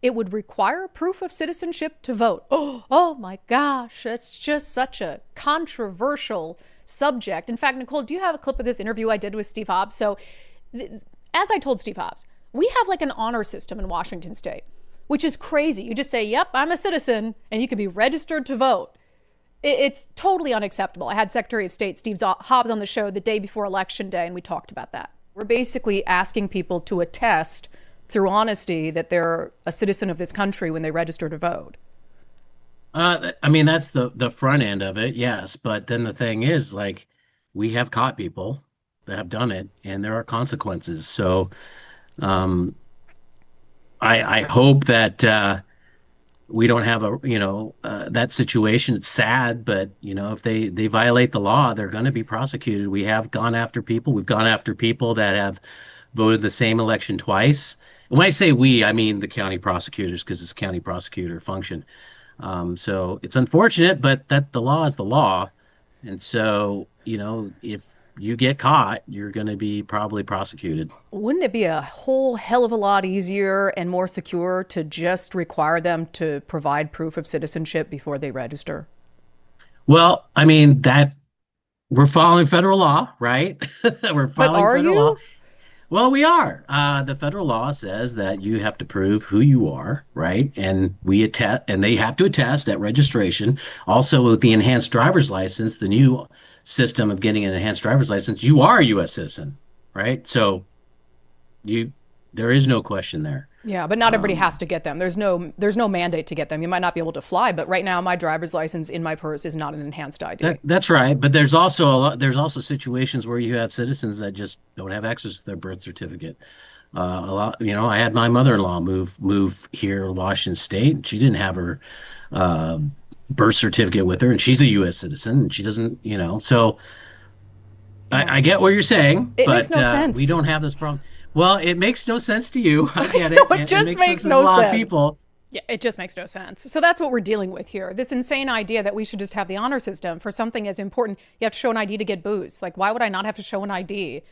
It would require proof of citizenship to vote. Oh my gosh, it's just such a controversial subject. In fact, Nicole, do you have a clip of this interview I did with Steve Hobbs? So as I told Steve Hobbs, we have like an honor system in Washington State, which is crazy. You just say, yep, I'm a citizen, and you can be registered to vote. It's totally unacceptable. I had Secretary of State Steve Hobbs on the show the day before Election Day, and we talked about that. We're basically asking people to attest through honesty that they're a citizen of this country when they register to vote. I mean, that's the front end of it, yes. But then the thing is, like, we have caught people that have done it, and there are consequences. So I hope that we don't have that situation. It's sad, but, you know, if they violate the law, they're going to be prosecuted. We have gone after people. We've gone after people that have voted the same election twice. And when I say we, I mean the county prosecutors, because it's county prosecutor function. So it's unfortunate, but that the law is the law. And so, you know, if you get caught, you're going to be probably prosecuted. Wouldn't it be a whole hell of a lot easier and more secure to just require them to provide proof of citizenship before they register? Well, I mean, that we're following federal law, right? We're following federal law. Well, we are. The federal law says that you have to prove who you are, right? And we attest, and they have to attest at registration. Also, with the enhanced driver's license, the new system of getting an enhanced driver's license, you are a U.S. citizen, right? So there is no question there. Yeah, but not everybody has to get them. There's no mandate to get them. You might not be able to fly, but right now my driver's license in my purse is not an enhanced ID. That's right. But there's also situations where you have citizens that just don't have access to their birth certificate. I had my mother-in-law move here in Washington State, and she didn't have her birth certificate with her, and she's a U.S. citizen, and she doesn't, So I get what you're saying, but makes no sense. We don't have this problem. Well, it makes no sense to you. I get it. It just makes no sense. A lot of people. Yeah, it just makes no sense. So that's what we're dealing with here. This insane idea that we should just have the honor system for something as important. You have to show an ID to get booze. Like, why would I not have to show an ID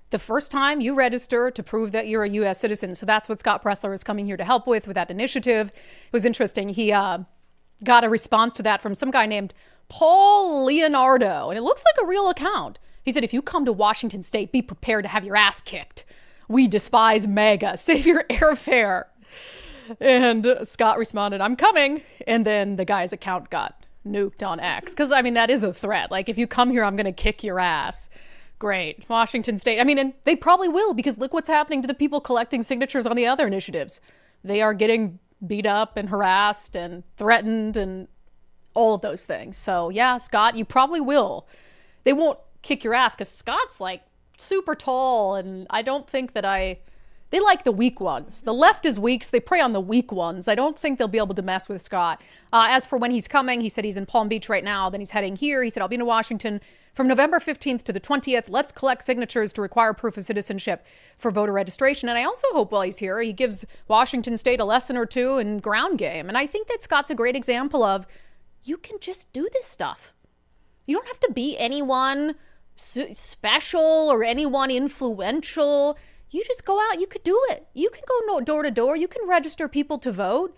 the first time you register to prove that you're a U.S. citizen? So that's what Scott Presler is coming here to help with that initiative. It was interesting. He got a response to that from some guy named Paul Leonardo, and it looks like a real account. He said, if you come to Washington State, be prepared to have your ass kicked. We despise MAGA. Save your airfare. And Scott responded, I'm coming. And then the guy's account got nuked on X. Because, that is a threat. Like, if you come here, I'm going to kick your ass. Great. Washington State. And they probably will, because look what's happening to the people collecting signatures on the other initiatives. They are getting beat up and harassed and threatened and all of those things. So, yeah, Scott, you probably will. They won't kick your ass because Scott's like super tall, and I don't think that they like the weak ones. The left is weak, so they prey on the weak ones. I don't think they'll be able to mess with Scott. As for when he's coming, he said he's in Palm Beach right now, then he's heading here. He said, I'll be in Washington from November 15th to the 20th. Let's collect signatures to require proof of citizenship for voter registration. And I also hope while he's here, he gives Washington State a lesson or two in ground game. And I think that Scott's a great example of, you can just do this stuff. You don't have to be anyone special or anyone influential. You just go out, you could do it. You can go door to door. You can register people to vote.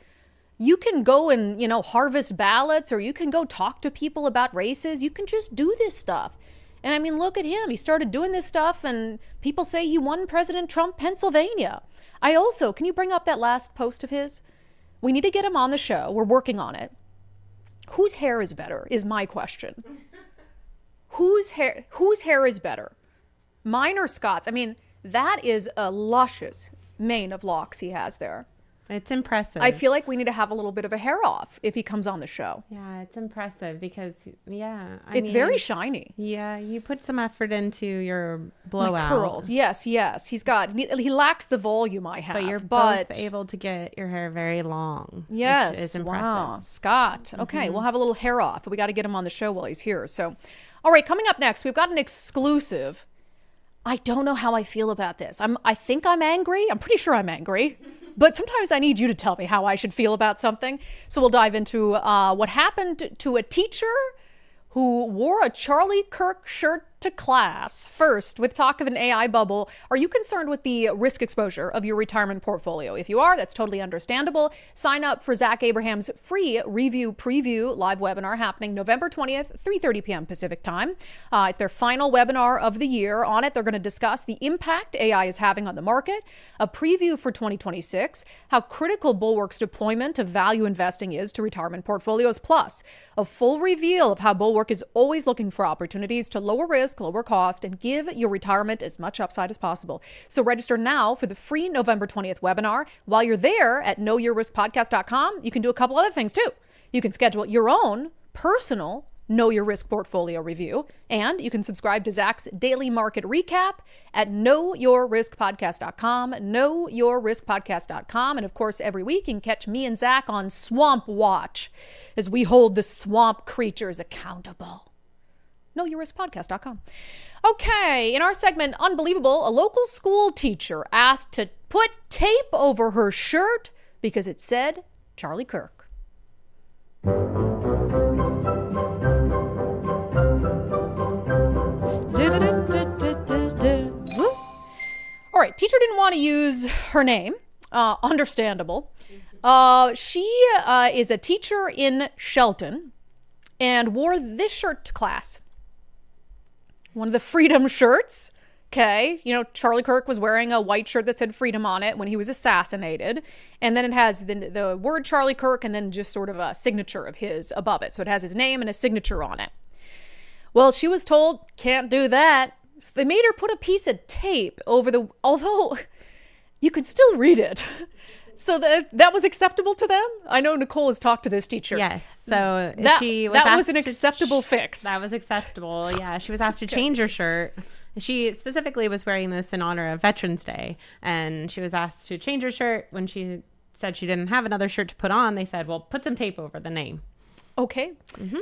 You can go and, harvest ballots, or you can go talk to people about races. You can just do this stuff. And look at him. He started doing this stuff, and people say he won President Trump Pennsylvania. Can you bring up that last post of his? We need to get him on the show. We're working on it. Whose hair is better is my question. Whose hair is better? Mine or Scott's? That is a luscious mane of locks he has there. It's impressive. I feel like we need to have a little bit of a hair off if he comes on the show. Yeah, it's impressive because, it's very shiny. Yeah, you put some effort into your blowout. My curls. Yes. He lacks the volume I have. But you're both able to get your hair very long. Yes. Which is impressive. Wow, Scott. Okay, We'll have a little hair off, but we got to get him on the show while he's here. So, all right, coming up next, we've got an exclusive. I don't know how I feel about this. I think I'm angry. I'm pretty sure I'm angry. But sometimes I need you to tell me how I should feel about something. So we'll dive into what happened to a teacher who wore a Charlie Kirk shirt to class. First, with talk of an AI bubble, are you concerned with the risk exposure of your retirement portfolio? If you are, that's totally understandable. Sign up for Zach Abraham's free review preview live webinar happening November 20th, 3:30 p.m. Pacific time. It's their final webinar of the year. On it, they're going to discuss the impact AI is having on the market, a preview for 2026, how critical Bulwark's deployment of value investing is to retirement portfolios, plus a full reveal of how Bulwark is always looking for opportunities to lower risk, lower cost, and give your retirement as much upside as possible. So register now for the free November 20th webinar. While you're there at knowyourriskpodcast.com, you can do a couple other things too. You can schedule your own personal Know Your Risk portfolio review, and you can subscribe to Zach's daily market recap at knowyourriskpodcast.com, knowyourriskpodcast.com. And of course, every week you can catch me and Zach on Swamp Watch as we hold the swamp creatures accountable. knowyourriskpodcast.com. Okay, in our segment, Unbelievable, a local school teacher asked to put tape over her shirt because it said Charlie Kirk. All right, teacher didn't want to use her name. Understandable. She is a teacher in Shelton and wore this shirt to class. One of the freedom shirts. Okay, Charlie Kirk was wearing a white shirt that said freedom on it when he was assassinated. And then it has the word Charlie Kirk and then just sort of a signature of his above it. So it has his name and a signature on it. Well, she was told, can't do that. So they made her put a piece of tape over although you could still read it. So that was acceptable to them? I know Nicole has talked to this teacher. Yes. So that was an to acceptable fix. That was acceptable. Yeah. She was asked to change her shirt. She specifically was wearing this in honor of Veterans Day. And she was asked to change her shirt. When she said she didn't have another shirt to put on, they said, well, put some tape over the name. Okay.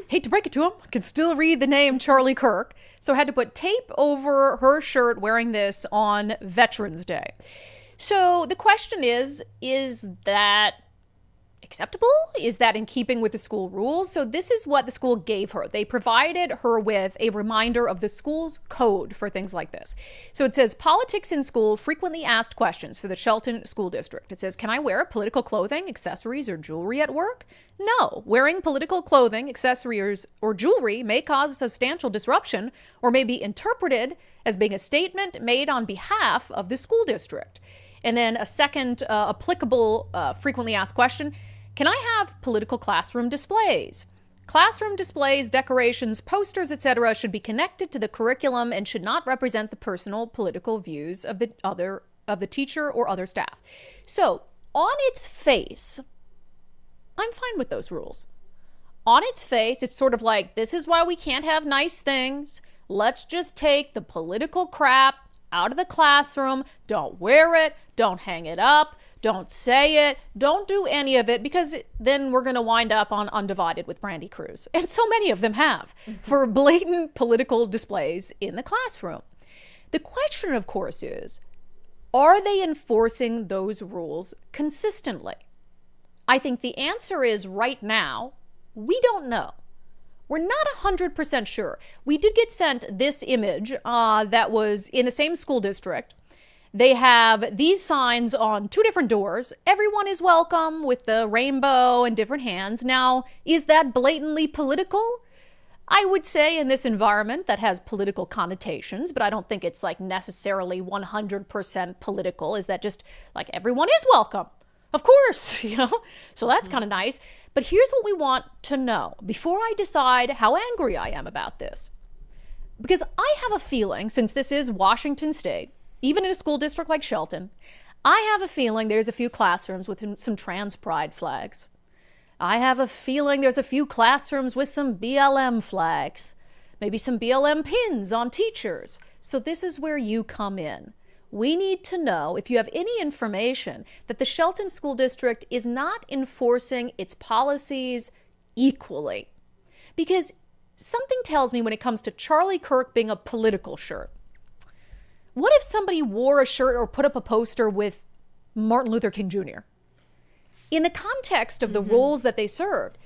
Hate to break it to him. I can still read the name Charlie Kirk. So I had to put tape over her shirt wearing this on Veterans Day. So the question is that acceptable? Is that in keeping with the school rules? So this is what the school gave her. They provided her with a reminder of the school's code for things like this. So it says, politics in school, frequently asked questions for the Shelton School District. It says, can I wear political clothing, accessories, or jewelry at work? No. Wearing political clothing, accessories, or jewelry may cause a substantial disruption or may be interpreted as being a statement made on behalf of the school district. And then a second applicable frequently asked question, can I have political classroom displays? Classroom displays, decorations, posters, etc. should be connected to the curriculum and should not represent the personal political views of the teacher or other staff. So on its face, I'm fine with those rules. On its face, it's sort of like, this is why we can't have nice things. Let's just take the political crap out of the classroom. Don't wear it. Don't hang it up. Don't say it. Don't do any of it, because then we're going to wind up on Undivided with Brandi Kruse. And so many of them have for blatant political displays in the classroom. The question, of course, is, are they enforcing those rules consistently? I think the answer is right now, we don't know. We're not 100% sure. We did get sent this image that was in the same school district. They have these signs on 2 different doors. Everyone is welcome with the rainbow and different hands. Now, is that blatantly political? I would say in this environment that has political connotations, but I don't think it's like necessarily 100% political. Is that just like everyone is welcome? Of course, So that's kind of nice. But here's what we want to know before I decide how angry I am about this. Because I have a feeling, since this is Washington State, even in a school district like Shelton, I have a feeling there's a few classrooms with some trans pride flags. I have a feeling there's a few classrooms with some BLM flags, maybe some BLM pins on teachers. So this is where you come in. We need to know, if you have any information, that the Shelton School District is not enforcing its policies equally. Because something tells me when it comes to Charlie Kirk being a political shirt, what if somebody wore a shirt or put up a poster with Martin Luther King Jr.? In the context of the roles that they served,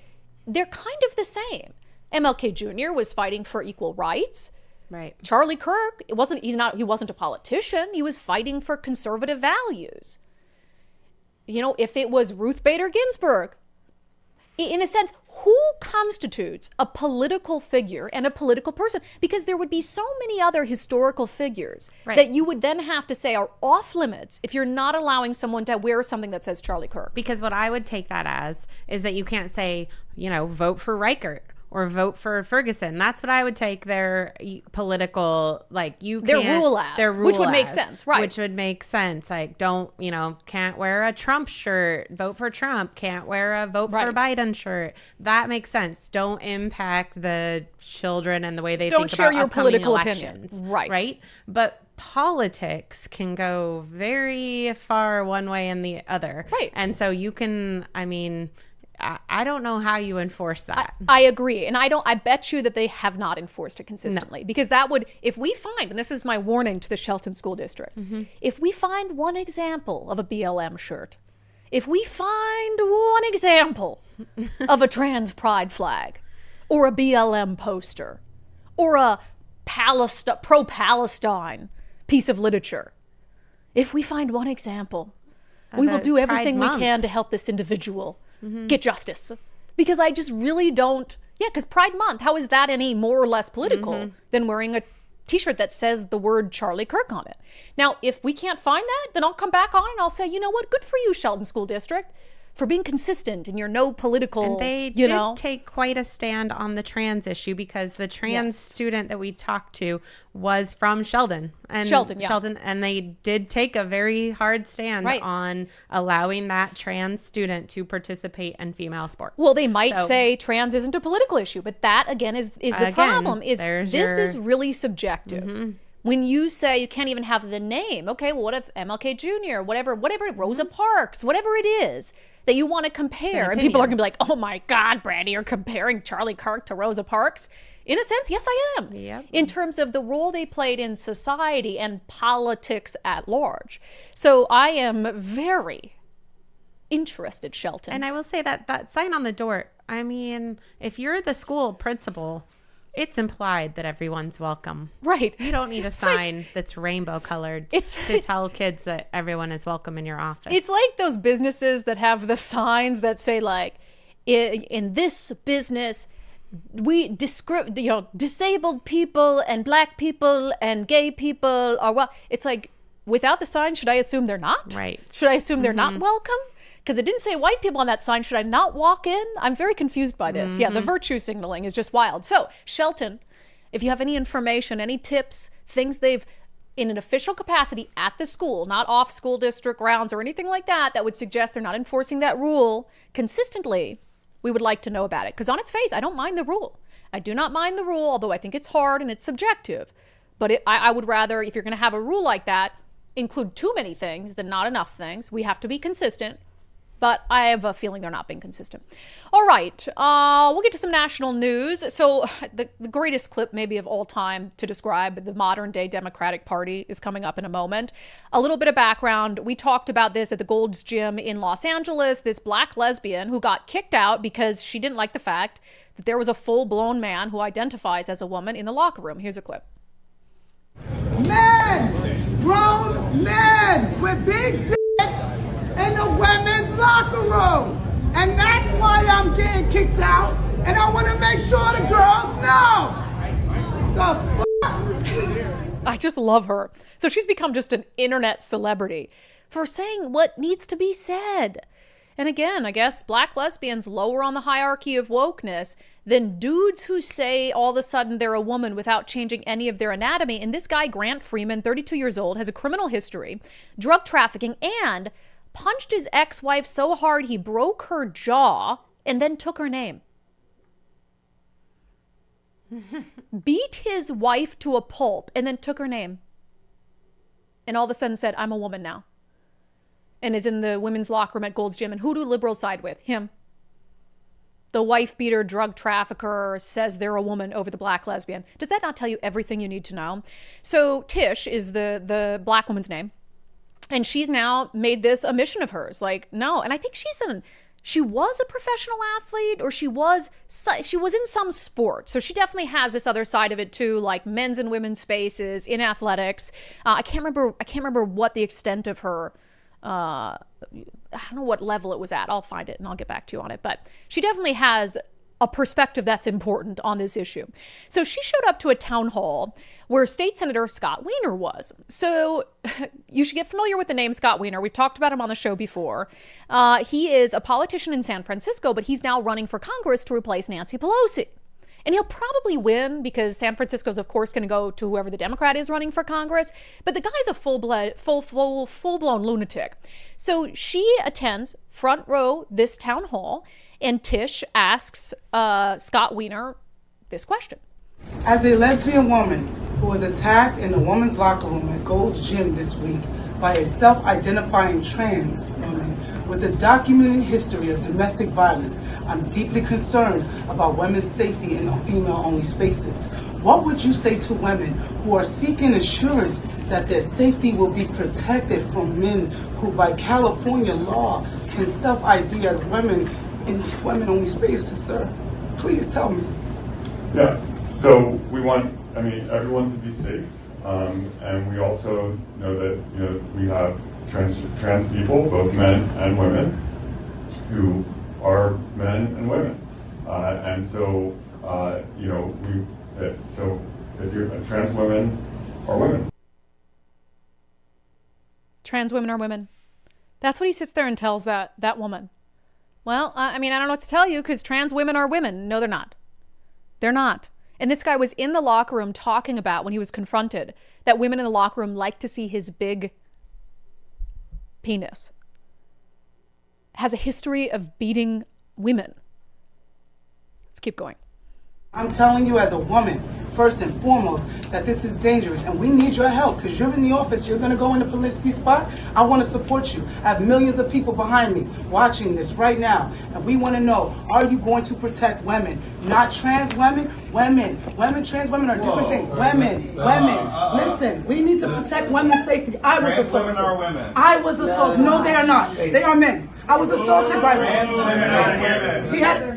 they're kind of the same. MLK Jr. was fighting for equal rights. Right. Charlie Kirk, he wasn't a politician. He was fighting for conservative values. If it was Ruth Bader Ginsburg, in a sense, who constitutes a political figure and a political person? Because there would be so many other historical figures that you would then have to say are off limits if you're not allowing someone to wear something that says Charlie Kirk. Because what I would take that as is that you can't say, vote for Reichert or vote for Ferguson. That's what I would take their political, their rule as, which would make sense, right? Which would make sense. Like, can't wear a Trump shirt, vote for Trump, can't wear a vote for Biden shirt. That makes sense. Don't impact the children and the way they think about share your political elections. Opinion. Right. But politics can go very far one way and the other. Right. And so you can, I don't know how you enforce that. I agree. And I bet you that they have not enforced it consistently. No. Because that would, if we find, and this is my warning to the Shelton School District, if we find one example of a BLM shirt, if we find one example of a trans pride flag, or a BLM poster, or a pro-Palestine piece of literature, if we find one example, we will do everything we can to help this individual get justice. Because I just really don't, because Pride Month, how is that any more or less political than wearing a t-shirt that says the word Charlie Kirk on it. Now, if we can't find that, then I'll come back on and I'll say, you know what, good for you, Shelton School District, for being consistent in your no political, and they did take quite a stand on the trans issue, because the trans student that we talked to was from Shelton. And Shelton, and they did take a very hard stand on allowing that trans student to participate in female sports. Well, they might say trans isn't a political issue, but that again is the problem. Is this is really subjective. When you say you can't even have the name, okay, well, what if MLK Jr., whatever, Rosa Parks, whatever it is that you want to compare, and people are going to be like, oh my God, Brandi, you're comparing Charlie Kirk to Rosa Parks? In a sense, yes, I am. Yep. In terms of the role they played in society and politics at large. So I am very interested, Shelton. And I will say that sign on the door, I mean, if you're the school principal, it's implied that everyone's welcome. Right. You don't need a sign that's rainbow colored to tell kids that everyone is welcome in your office. It's like those businesses that have the signs that say, like, in this business, we disabled people and black people and gay people are well. It's like, without the sign, should I assume they're not? Right. Should I assume they're not welcome? Because it didn't say white people on that sign. Should I not walk in? I'm very confused by this. Yeah, the virtue signaling is just wild. So, Shelton, if you have any information, any tips, things they've, in an official capacity at the school, not off school district grounds or anything like that, that would suggest they're not enforcing that rule consistently, we would like to know about it. Because on its face, I don't mind the rule. I do not mind the rule, although I think it's hard and it's subjective. But I would rather, if you're going to have a rule like that, include too many things than not enough things. We have to be consistent. But I have a feeling they're not being consistent. All right, we'll get to some national news. So the greatest clip maybe of all time to describe the modern day Democratic Party is coming up in a moment. A little bit of background. We talked about this at the Gold's Gym in Los Angeles, this black lesbian who got kicked out because she didn't like the fact that there was a full-blown man who identifies as a woman in the locker room. Here's a clip. Men, grown men with big dicks in the women's locker room, and that's why I'm getting kicked out, and I want to make sure the girls know. The fuck? I just love her. So she's become just an internet celebrity for saying what needs to be said. And again, I guess black lesbians lower on the hierarchy of wokeness than dudes who say all of a sudden they're a woman without changing any of their anatomy. And this guy, Grant Freeman, 32 years old, has a criminal history, drug trafficking, and punched his ex-wife so hard he broke her jaw and then took her name. Beat his wife to a pulp and then took her name. And all of a sudden said, I'm a woman now. And is in the women's locker room at Gold's Gym. And who do liberals side with? Him. The wife beater, drug trafficker says they're a woman over the black lesbian. Does that not tell you everything you need to know? So Tish is the black woman's name. And she's now made this a mission of hers. Like, no. And I think she was a professional athlete, or she was in some sport. So she definitely has this other side of it too, like men's and women's spaces in athletics. I can't remember what the extent of her, I don't know what level it was at. I'll find it and I'll get back to you on it. But she definitely has a perspective that's important on this issue. So she showed up to a town hall where State Senator Scott Wiener was. So you should get familiar with the name Scott Wiener. We've talked about him on the show before. He is a politician in San Francisco, but he's now running for Congress to replace Nancy Pelosi. And he'll probably win because San Francisco's, of course, going to go to whoever the Democrat is running for Congress. But the guy's a full-blown lunatic. So she attends front row this town hall, and Tish asks Scott Wiener this question. As a lesbian woman who was attacked in the women's locker room at Gold's Gym this week by a self-identifying trans woman with a documented history of domestic violence, I'm deeply concerned about women's safety in female-only spaces. What would you say to women who are seeking assurance that their safety will be protected from men who, by California law, can self-ID as women in women-only spaces, sir? Please tell me. Yeah. So we want, everyone to be safe, and we also know that we have trans people, both men and women, who are men and women, and so so if you're trans women are women. Trans women are women. That's what he sits there and tells that woman. Well, I mean, I don't know what to tell you because trans women are women. No, they're not. They're not. And this guy was in the locker room talking about when he was confronted that women in the locker room like to see his big penis. Has a history of beating women. Let's keep going. I'm telling you as a woman, first and foremost, that this is dangerous and we need your help because you're in the office, you're going to go in the Polisky spot. I want to support you. I have millions of people behind me watching this right now. And we want to know, are you going to protect women? Not trans women, women. Trans women are different things. Women. Listen, we need to protect women's safety. I was assaulted. Trans women are women. I was assaulted. No, they are not. They are men. I was assaulted by men.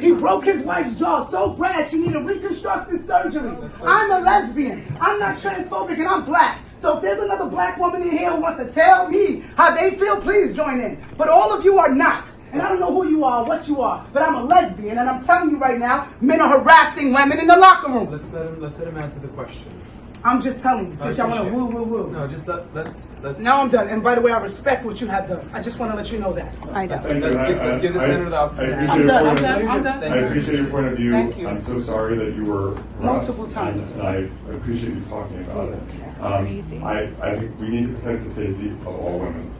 He broke his wife's jaw so bad she needed reconstructive surgery. I'm a lesbian. I'm not transphobic and I'm black. So if there's another black woman in here who wants to tell me how they feel, please join in. But all of you are not. And I don't know who you are, what you are, but I'm a lesbian and I'm telling you right now, men are harassing women in the locker room. Let's let him answer the question. I'm just telling you, since y'all want to woo. No, just let's. Now I'm done. And by the way, I respect what you have done. I just want to let you know that. I know. Let's give the senator the opportunity. I'm done. I appreciate your point of view. Thank you. I'm so sorry that you were harassed, multiple times. and I appreciate you talking about it. I think we need to protect the safety of all women,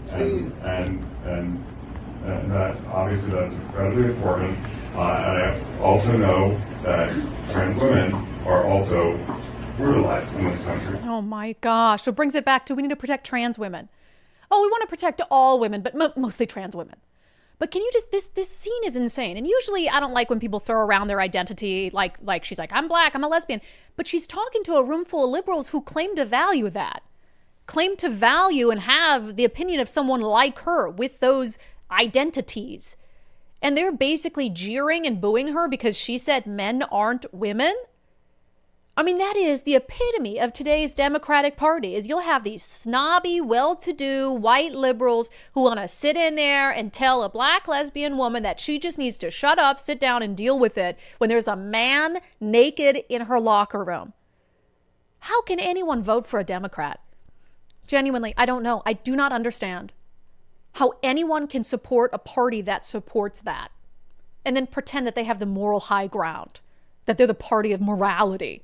and that obviously that's incredibly important. And I also know that trans women are also brutalized in this country. Oh my gosh. So it brings it back to we need to protect trans women. Oh, we want to protect all women, but mostly trans women. But can you just, this scene is insane. And usually I don't like when people throw around their identity like she's like, I'm black, I'm a lesbian. But she's talking to a room full of liberals who claim to value that. Claim to value and have the opinion of someone like her with those identities. And they're basically jeering and booing her because she said men aren't women. I mean, that is the epitome of today's Democratic Party, is you'll have these snobby, well-to-do white liberals who want to sit in there and tell a black lesbian woman that she just needs to shut up, sit down, and deal with it when there's a man naked in her locker room. How can anyone vote for a Democrat? Genuinely, I don't know. I do not understand how anyone can support a party that supports that and then pretend that they have the moral high ground, that they're the party of morality.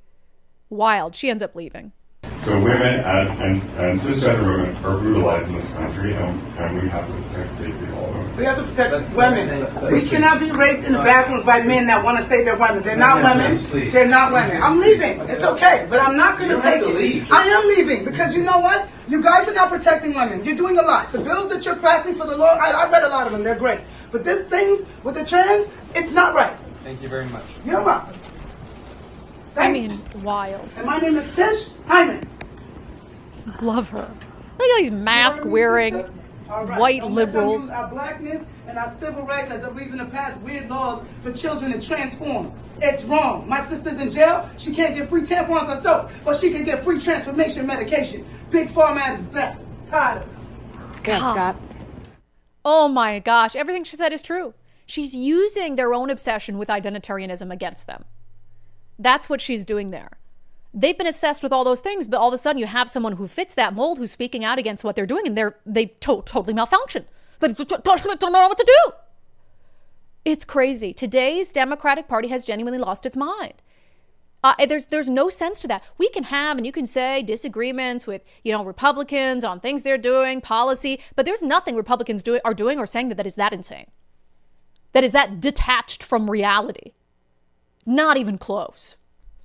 Wild. She ends up leaving. So women and cisgender women are brutalized in this country, and we have to protect the safety of all women. We have to protect women. We cannot be raped in the bathrooms by men that want to say they're women. They're not women. They're not women. I'm leaving. It's okay, but I'm not going to take it. I am leaving because you know what? You guys are not protecting women. You're doing a lot. The bills that you're passing for the law, I read a lot of them. They're great. But this things with the trans, it's not right. Thank you very much. You're welcome. I mean, wild. And my name is Tish Hyman. Love her. Look at these mask-wearing white liberals. Use our blackness and our civil rights as a reason to pass weird laws for children to transform. It's wrong. My sister's in jail. She can't get free tampons or soap, but she can get free transformation medication. Big Pharma at its best. Tired of it. God. Scott. Oh my gosh. Everything she said is true. She's using their own obsession with identitarianism against them. That's what she's doing there. They've been obsessed with all those things, but all of a sudden you have someone who fits that mold who's speaking out against what they're doing, and they totally malfunction. They don't know what to do. It's crazy. Today's Democratic Party has genuinely lost its mind. There's no sense to that. We can have, and you can say, disagreements with, Republicans on things they're doing, policy, but there's nothing Republicans are doing or saying that is that insane. That is that detached from reality. Not even close.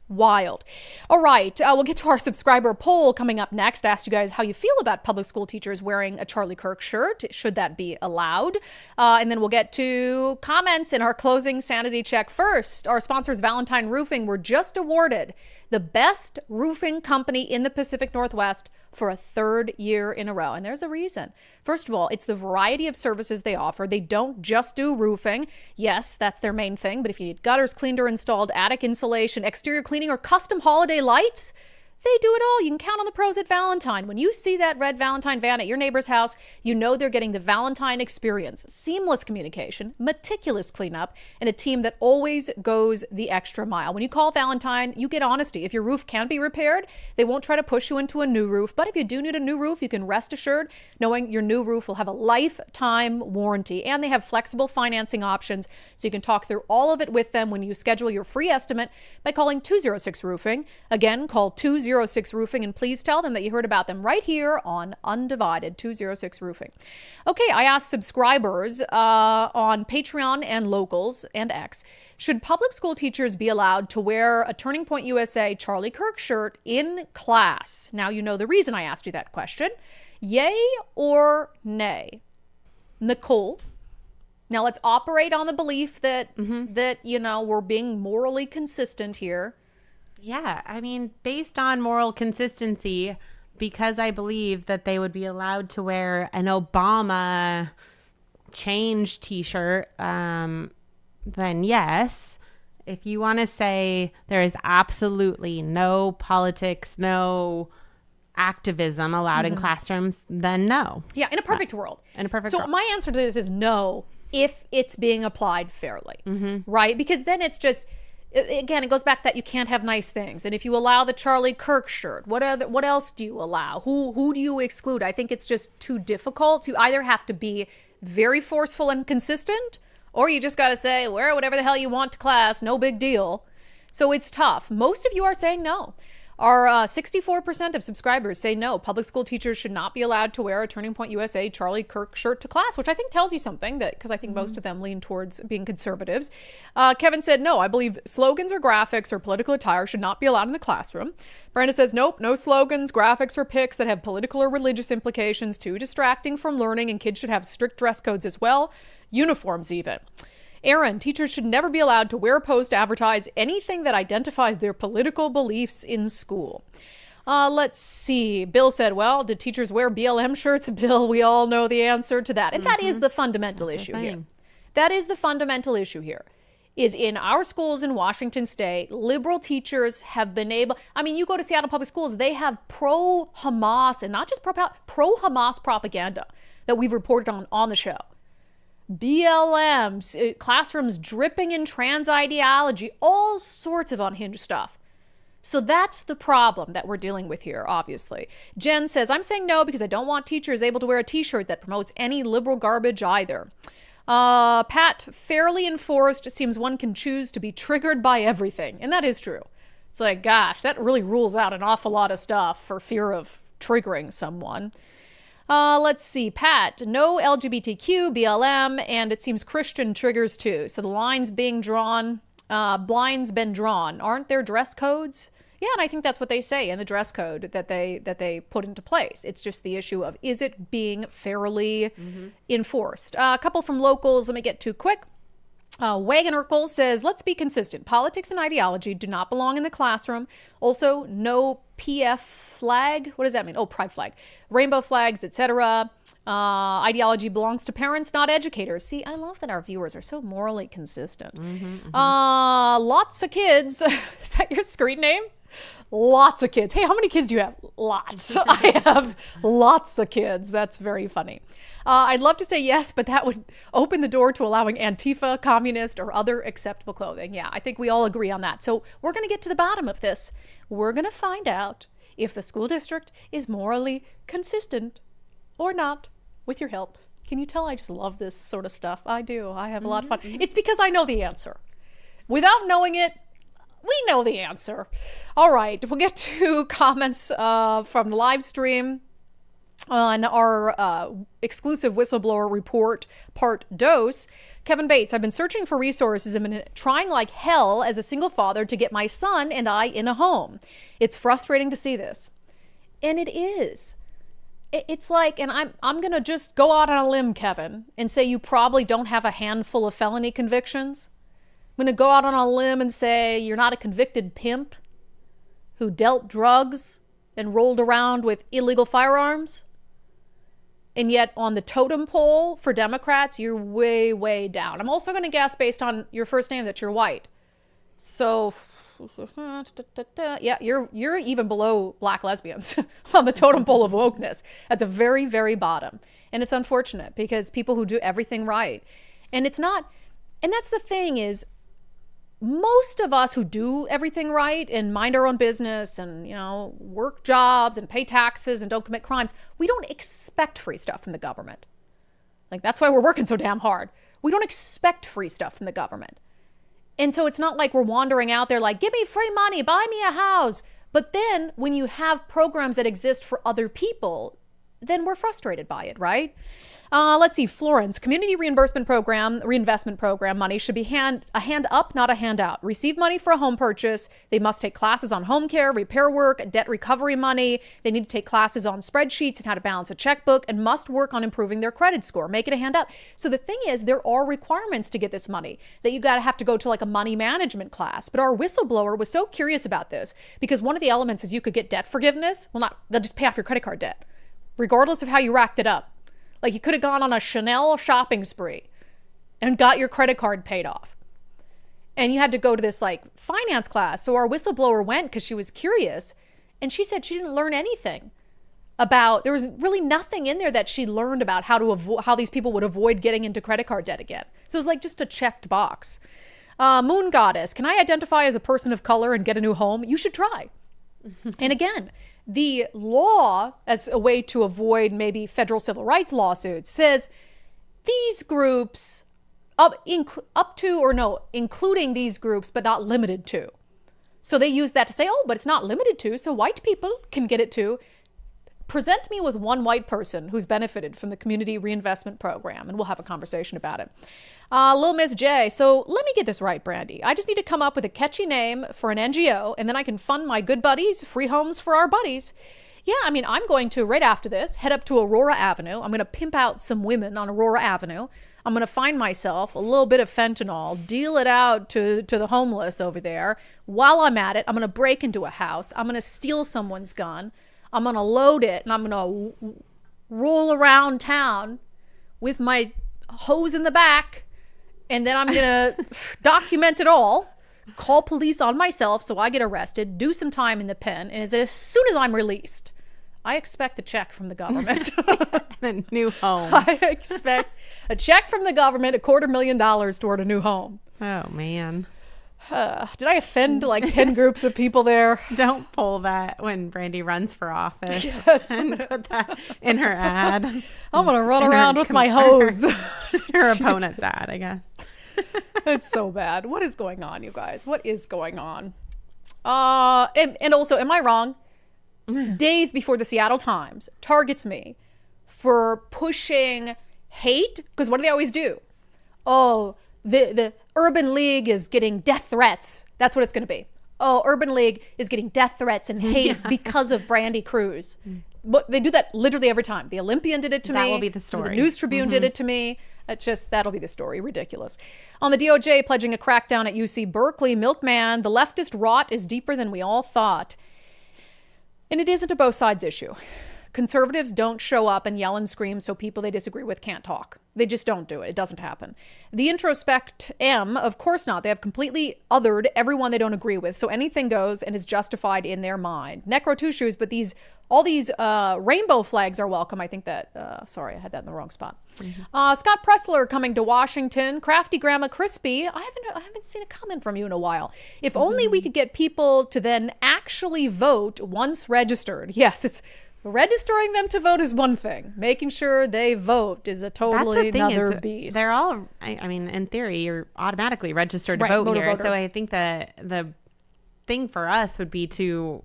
Wild. All right, we'll get to our subscriber poll coming up next. Ask you guys how you feel about public school teachers wearing a Charlie Kirk shirt. Should that be allowed? And then we'll get to comments in our closing sanity check. First, our sponsors, Valentine Roofing, were just awarded the best roofing company in the Pacific Northwest for a third year in a row. And there's a reason. First of all, it's the variety of services they offer. They don't just do roofing. Yes, that's their main thing. But if you need gutters cleaned or installed, attic insulation, exterior cleaning, or custom holiday lights, They do it all. You can count on the pros at Valentine. When you see that red Valentine van at your neighbor's house, you know they're getting the Valentine experience. Seamless communication, meticulous cleanup, and a team that always goes the extra mile. When you call Valentine, you get honesty. If your roof can be repaired, they won't try to push you into a new roof. But if you do need a new roof, you can rest assured knowing your new roof will have a lifetime warranty. And they have flexible financing options, so you can talk through all of it with them when you schedule your free estimate by calling 206 Roofing. Again, call 206 Roofing, and please tell them that you heard about them right here on Undivided. 206 Roofing. Okay, I asked subscribers on Patreon and Locals and X, should public school teachers be allowed to wear a Turning Point USA Charlie Kirk shirt in class? Now you know the reason I asked you that question. Yay or nay? Nicole. Now let's operate on the belief that we're being morally consistent here. Yeah, I mean, based on moral consistency, because I believe that they would be allowed to wear an Obama change t-shirt, then yes. If you want to say there is absolutely no politics, no activism allowed in classrooms, then no. Yeah, in a perfect world. In a perfect world. So my answer to this is no, if it's being applied fairly, right? Because then it's just, again, it goes back that you can't have nice things. And if you allow the Charlie Kirk shirt, what else do you allow? Who do you exclude? I think it's just too difficult. You either have to be very forceful and consistent, or you just got to say, wear whatever the hell you want to class, no big deal. So it's tough. Most of you are saying no. Our 64% of subscribers say no, public school teachers should not be allowed to wear a Turning Point USA Charlie Kirk shirt to class, which I think tells you something, that because I think most of them lean towards being conservatives. Kevin said, no, I believe slogans or graphics or political attire should not be allowed in the classroom. Brenda says, nope, no slogans, graphics, or pics that have political or religious implications, too distracting from learning, and kids should have strict dress codes as well, uniforms even. Aaron, teachers should never be allowed to wear, post, advertise anything that identifies their political beliefs in school. Let's see. Bill said, well, did teachers wear BLM shirts? Bill, we all know the answer to that. And that is the fundamental issue here. That is the fundamental issue here. Is in our schools in Washington State, liberal teachers have been able, I mean, you go to Seattle Public Schools, they have pro-Hamas, and not just pro-Hamas propaganda that we've reported on the show. BLM, classrooms dripping in trans ideology, all sorts of unhinged stuff. So that's the problem that we're dealing with here, obviously. Jen says, I'm saying no because I don't want teachers able to wear a t-shirt that promotes any liberal garbage either. Pat, fairly enforced seems one can choose to be triggered by everything. And that is true. It's like, gosh, that really rules out an awful lot of stuff for fear of triggering someone. Let's see. Pat, no LGBTQ, BLM, and it seems Christian triggers too. So the lines being drawn, blinds been drawn. Aren't there dress codes? Yeah, and I think that's what they say in the dress code that they put into place. It's just the issue of, is it being fairly enforced? A couple from Locals, let me get to quick. Wagon Urkel says, let's be consistent. Politics and ideology do not belong in the classroom. Also, no PF flag. What does that mean? Oh, pride flag. Rainbow flags, etc. Ideology belongs to parents, not educators. See, I love that our viewers are so morally consistent. Lots of kids. Is that your screen name? Lots of kids. Hey, how many kids do you have? Lots. I have lots of kids. That's very funny. I'd love to say yes, but that would open the door to allowing Antifa, communist, or other acceptable clothing. Yeah, I think we all agree on that. So we're going to get to the bottom of this. We're going to find out if the school district is morally consistent or not, with your help. Can you tell I just love this sort of stuff? I do. I have a lot of fun. It's because I know the answer. Without knowing it, we know the answer. All right, we'll get to comments from the live stream on our exclusive whistleblower report part dose. Kevin Bates, I've been searching for resources and been trying like hell as a single father to get my son and I in a home. It's frustrating to see this. And it is. It's like, and I'm going to just go out on a limb, Kevin, and say you probably don't have a handful of felony convictions. I'm going to go out on a limb and say you're not a convicted pimp who dealt drugs and rolled around with illegal firearms. And yet on the totem pole for Democrats, you're way, way down. I'm also going to guess based on your first name that you're white. So Yeah, you're even below black lesbians on the totem pole of wokeness at the very, very bottom. And it's unfortunate because people who do everything right, and it's not, and that's the thing is, most of us who do everything right and mind our own business and, work jobs and pay taxes and don't commit crimes, we don't expect free stuff from the government. Like, that's why we're working so damn hard. We don't expect free stuff from the government. And so it's not like we're wandering out there like, give me free money, buy me a house. But then when you have programs that exist for other people, then we're frustrated by it, right? Let's see, Florence, community reinvestment program money should be a hand up, not a handout. Receive money for a home purchase. They must take classes on home care, repair work, debt recovery money. They need to take classes on spreadsheets and how to balance a checkbook and must work on improving their credit score. Make it a handout. So the thing is, there are requirements to get this money that you have to go to like a money management class. But our whistleblower was so curious about this because one of the elements is you could get debt forgiveness. Well, they'll just pay off your credit card debt, regardless of how you racked it up. Like you could have gone on a Chanel shopping spree and got your credit card paid off. And you had to go to this like finance class. So our whistleblower went because she was curious. And she said she didn't learn anything about, there was really nothing in there that she learned about how these people would avoid getting into credit card debt again. So it was like just a checked box. Moon Goddess, can I identify as a person of color and get a new home? You should try. And again, the law, as a way to avoid maybe federal civil rights lawsuits, says these groups including these groups, but not limited to. So they use that to say, but it's not limited to, so white people can get it too. Present me with one white person who's benefited from the community reinvestment program, and we'll have a conversation about it. Lil Miss J. So let me get this right, Brandi. I just need to come up with a catchy name for an NGO, and then I can fund my good buddies, free homes for our buddies. Yeah, I'm going to, right after this, head up to Aurora Avenue. I'm going to pimp out some women on Aurora Avenue. I'm going to find myself a little bit of fentanyl, deal it out to the homeless over there. While I'm at it, I'm going to break into a house. I'm going to steal someone's gun. I'm going to load it, and I'm going to roll around town with my hose in the back. And then I'm going to document it all, call police on myself so I get arrested, do some time in the pen. And as soon as I'm released, I expect a check from the government. And a new home. I expect a check from the government, $250,000 toward a new home. Oh, man. Did I offend like 10 groups of people there? Don't pull that when Brandi runs for office. Yes. And put that in her ad. I'm going to run around with my hose. Her opponent's ad, I guess. It's so bad. What is going on, you guys? What is going on? And also, am I wrong? Days before the Seattle Times targets me for pushing hate, because what do they always do? Oh, the Urban League is getting death threats. That's what it's going to be. Oh, Urban League is getting death threats and hate because of Brandi Kruse. But they do that literally every time. The Olympian did it to me. That will be the story. The News Tribune did it to me. That'll be the story. Ridiculous. On the DOJ pledging a crackdown at UC Berkley, Milkman, the leftist rot is deeper than we all thought. And it isn't a both sides issue. Conservatives don't show up and yell and scream so people they disagree with can't talk. They just don't do it. It doesn't happen. The introspect M, of course not. They have completely othered everyone they don't agree with. So anything goes and is justified in their mind. Necro two shoes, but all these rainbow flags are welcome. I think that, sorry, I had that in the wrong spot. Scott Presler coming to Washington. Crafty Grandma Crispy. I haven't seen a comment from you in a while. If only we could get people to then actually vote once registered. Yes, it's registering them to vote is one thing. Making sure they vote is a totally another beast. They're all, I mean, in theory, you're automatically registered to Right, vote here. voter. So I think that the thing for us would be to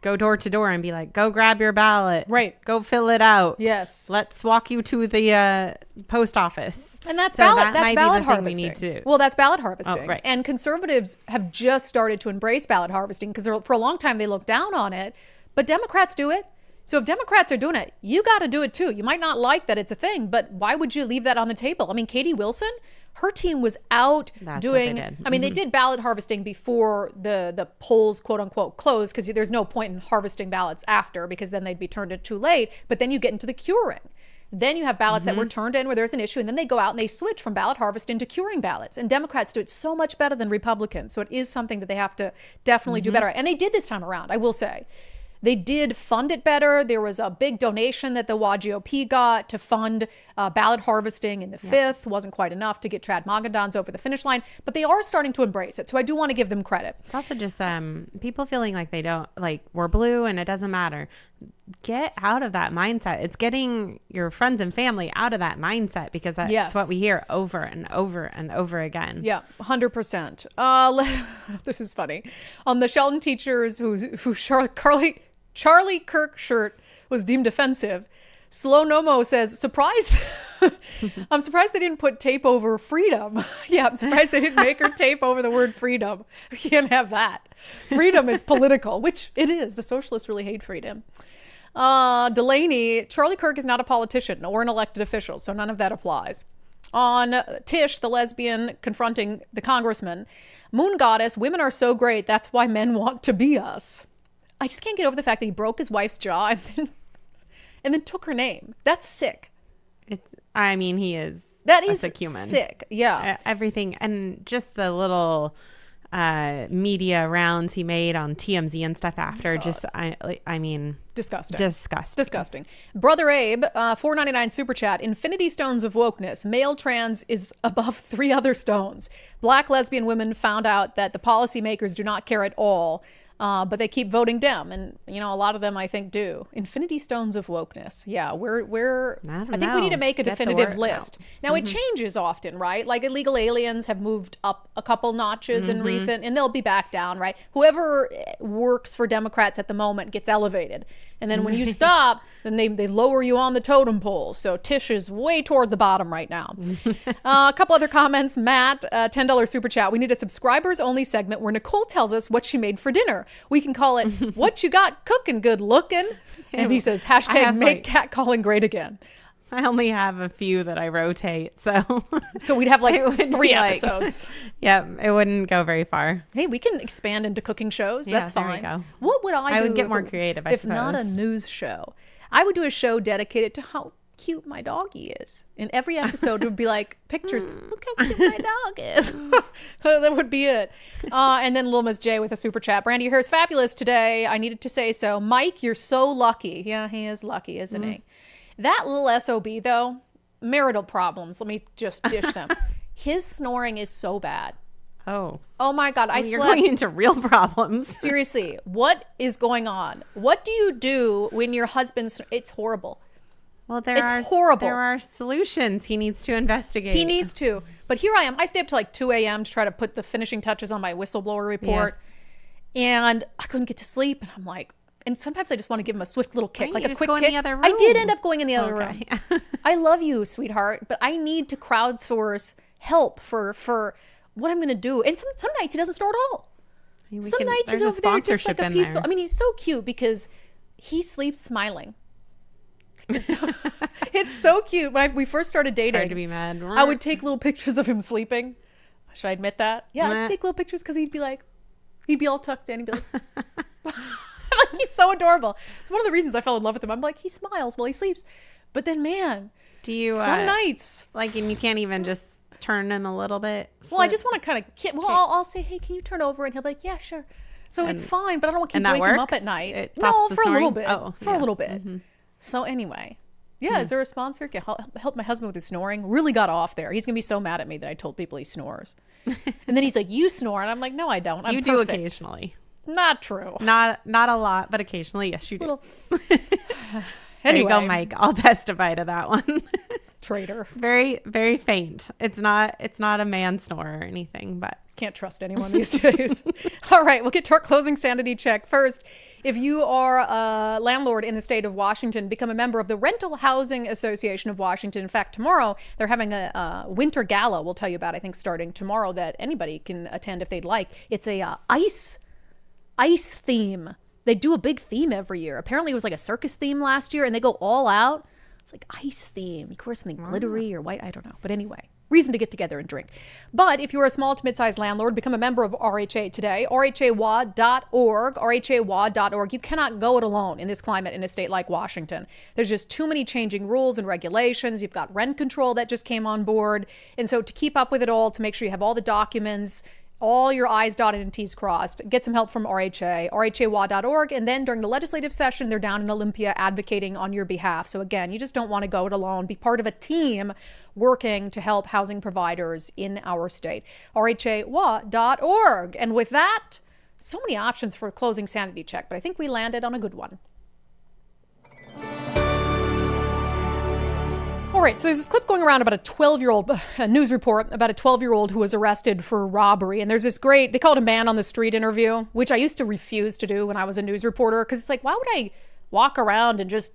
go door to door and be like, go grab your ballot. Right. Go fill it out. Yes. Let's walk you to the post office. And that's So ballot. that That's might be ballot the thing harvesting. we need to do. Well, that's ballot harvesting. Oh, right. And conservatives have just started to embrace ballot harvesting because for a long time they looked down on it, but Democrats do it. So if Democrats are doing it, you got to do it too. You might not like that it's a thing, but why would you leave that on the table? I mean, Katie Wilson, her team was out doing, what they did. I mean, they did ballot harvesting before the polls, quote unquote, closed, because there's no point in harvesting ballots after, because then they'd be turned in too late. But then you get into the curing. Then you have ballots that were turned in where there's an issue, and then they go out and they switch from ballot harvest into curing ballots. And Democrats do it so much better than Republicans. So it is something that they have to definitely do better. And they did this time around, I will say. They did fund it better. There was a big donation that the YGOP got to fund ballot harvesting in the 5th. Wasn't quite enough to get Chad Mogadans over the finish line, but they are starting to embrace it. So I do want to give them credit. It's also just people feeling like they don't, like, we're blue and it doesn't matter. Get out of that mindset. It's getting your friends and family out of that mindset, because that's what we hear over and over and over again. Yeah, 100%. This is funny. On the Shelton teachers who Charlie Kirk shirt was deemed offensive, Slow Nomo says, surprised. I'm surprised they didn't put tape over freedom. Yeah, I'm surprised they didn't make her tape over the word freedom. We can't have that. Freedom is political, which it is. The socialists really hate freedom. Delaney, Charlie Kirk is not a politician or an elected official, so none of that applies. On Tish, the lesbian confronting the congressman, Moon Goddess, women are so great, that's why men want to be us. I just can't get over the fact that he broke his wife's jaw and then took her name. That's sick. He is a sick human. Sick, yeah. Everything, and just the little media rounds he made on TMZ and stuff after, disgusting. Brother Abe, $4.99 super chat. Infinity stones of wokeness. Male trans is above 3 other stones. Black lesbian women found out that the policymakers do not care at all. But they keep voting Dem, and a lot of them I think do. Infinity stones of wokeness. Yeah, I think we need to make a definitive list. Now it changes often, right? Like illegal aliens have moved up a couple notches in recent, and they'll be back down, right? Whoever works for Democrats at the moment gets elevated. And then when you stop, then they lower you on the totem pole. So Tish is way toward the bottom right now. A couple other comments. Matt, $10 super chat. We need a subscribers only segment where Nicole tells us what she made for dinner. We can call it What You Got Cooking Good Looking. And he says, hashtag make catcalling great again. I only have a few that I rotate, so we'd have like 3 episodes. It wouldn't go very far. Hey, we can expand into cooking shows. That's fine. There we go. What would I do? I would get more creative, if not a news show. I would do a show dedicated to how cute my doggy is. In every episode, it would be like pictures. Look how cute my dog is. That would be it. And then Lil Miss J with a super chat. Brandi, your hair is fabulous today. I needed to say so. Mike, you're so lucky. Yeah, he is lucky, isn't he? That little SOB, though, marital problems. Let me just dish them. His snoring is so bad. Oh my God. You're going into real problems. Seriously, what is going on? What do you do when your husband's... It's horrible. Well, horrible. There are solutions he needs to investigate. He needs to. But here I am. I stay up till like 2 a.m. to try to put the finishing touches on my whistleblower report. Yes. And I couldn't get to sleep. And I'm like... And sometimes I just want to give him a swift little kick, like a quick kick. In the other room? I did end up going in the other room. I love you, sweetheart, but I need to crowdsource help for what I'm going to do. And some nights he doesn't snore at all. Some nights he's over there just like a peaceful. I mean, he's so cute because he sleeps smiling. It's so cute. When we first started dating, it's hard to be mad. I would take little pictures of him sleeping. Should I admit that? Yeah, I'd take little pictures because he'd be all tucked in. He'd be like. Like, he's so adorable. It's one of the reasons I fell in love with him. I'm like, he smiles while he sleeps. But then, man, do you some nights and you can't even just turn him a little bit? Well, I just want to kind of I'll say, hey, can you turn over? And he'll be like, yeah, sure. So it's fine, but I don't want to keep waking him up at night. No, for a little bit. For a little bit. So anyway, is there a sponsor? Can help my husband with his snoring. Really got off there. He's gonna be so mad at me that I told people he snores. And then he's like, you snore, and I'm like, no, I don't. I'm do occasionally. Not true. Not a lot, but occasionally, yes, you do. Anyway. There you go, Mike. I'll testify to that one. Traitor. Very, very faint. It's not a man snore or anything, but can't trust anyone these days. All right, we'll get to our closing sanity check. First, if you are a landlord in the state of Washington, become a member of the Rental Housing Association of Washington. In fact, tomorrow they're having a winter gala we'll tell you about, I think, starting tomorrow that anybody can attend if they'd like. It's a ice theme. They do a big theme every year. Apparently it was like a circus theme last year and they go all out. It's like ice theme. Of course, something glittery or white. I don't know. But anyway, reason to get together and drink. But if you're a small to mid-sized landlord, become a member of RHA today. RHAWA.org. RHAWA.org. You cannot go it alone in this climate in a state like Washington. There's just too many changing rules and regulations. You've got rent control that just came on board. And so to keep up with it all, to make sure you have all the documents, all your I's dotted and T's crossed, get some help from RHA, RHAWA.org. And then during the legislative session, they're down in Olympia advocating on your behalf. So again, you just don't want to go it alone. Be part of a team working to help housing providers in our state. RHAWA.org. And with that, so many options for closing sanity check, but I think we landed on a good one. All right, so there's this clip going around about a 12-year-old, a news report about a 12-year-old who was arrested for robbery. And there's this great, they call it a man on the street interview, which I used to refuse to do when I was a news reporter, because it's like, why would I walk around and just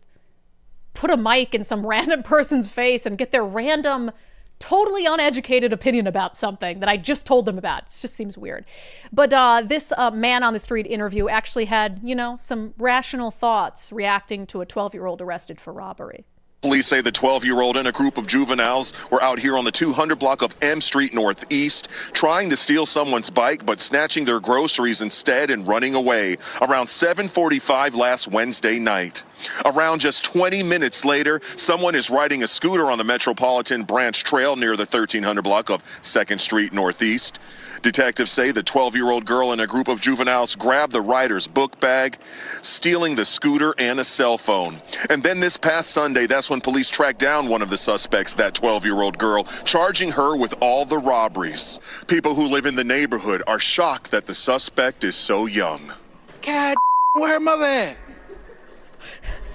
put a mic in some random person's face and get their random, totally uneducated opinion about something that I just told them about? It just seems weird. But this man on the street interview actually had, some rational thoughts reacting to a 12-year-old arrested for robbery. Police say the 12-year-old and a group of juveniles were out here on the 200 block of M Street Northeast trying to steal someone's bike, but snatching their groceries instead and running away around 7:45 last Wednesday night. Around just 20 minutes later, someone is riding a scooter on the Metropolitan Branch Trail near the 1300 block of 2nd Street Northeast. Detectives say the 12-year-old girl and a group of juveniles grabbed the rider's book bag, stealing the scooter and a cell phone. And then this past Sunday, that's when police tracked down one of the suspects, that 12-year-old girl, charging her with all the robberies. People who live in the neighborhood are shocked that the suspect is so young. God, where her mother at?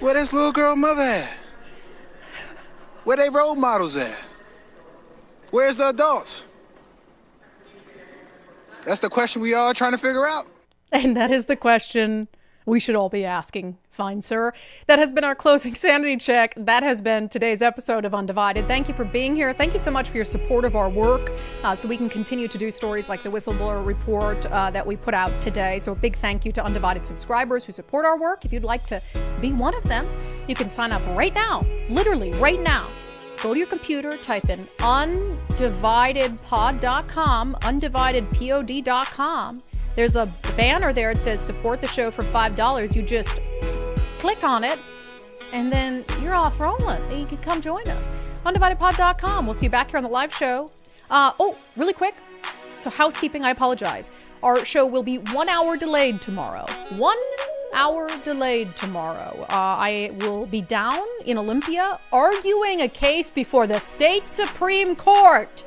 Where this little girl mother at? Where they role models at? Where's the adults? That's the question we all trying to figure out. And that is the question we should all be asking, fine sir. That has been our closing sanity check. That has been today's episode of Undivided. Thank you for being here. Thank you so much for your support of our work so we can continue to do stories like the whistleblower report that we put out today. So a big thank you to Undivided subscribers who support our work. If you'd like to be one of them, you can sign up right now, literally right now. Go to your computer, type in undividedpod.com, undividedpod.com. There's a banner there. It says support the show for $5. You just click on it, and then you're off rolling. And you can come join us. Undividedpod.com. We'll see you back here on the live show. Really quick. So housekeeping, I apologize. Our show will be 1 hour delayed tomorrow. 1 hour delayed tomorrow. I will be down in Olympia arguing a case before the state Supreme Court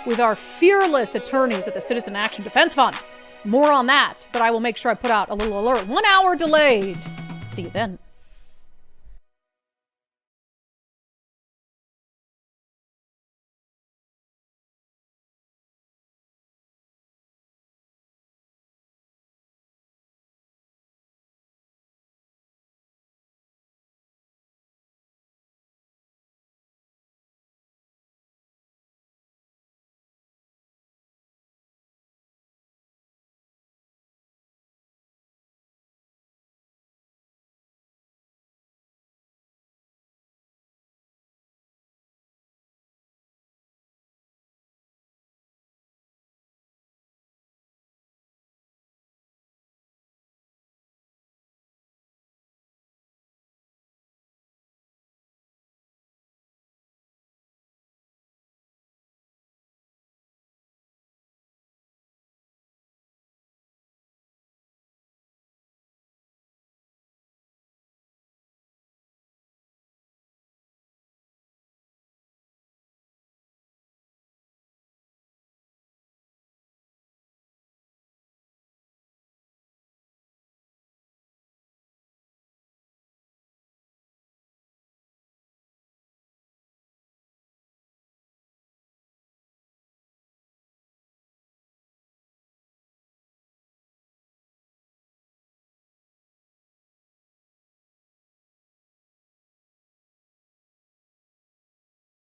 with our fearless attorneys at the Citizen Action Defense Fund. More on that, but I will make sure I put out a little alert. 1 hour delayed. See you then.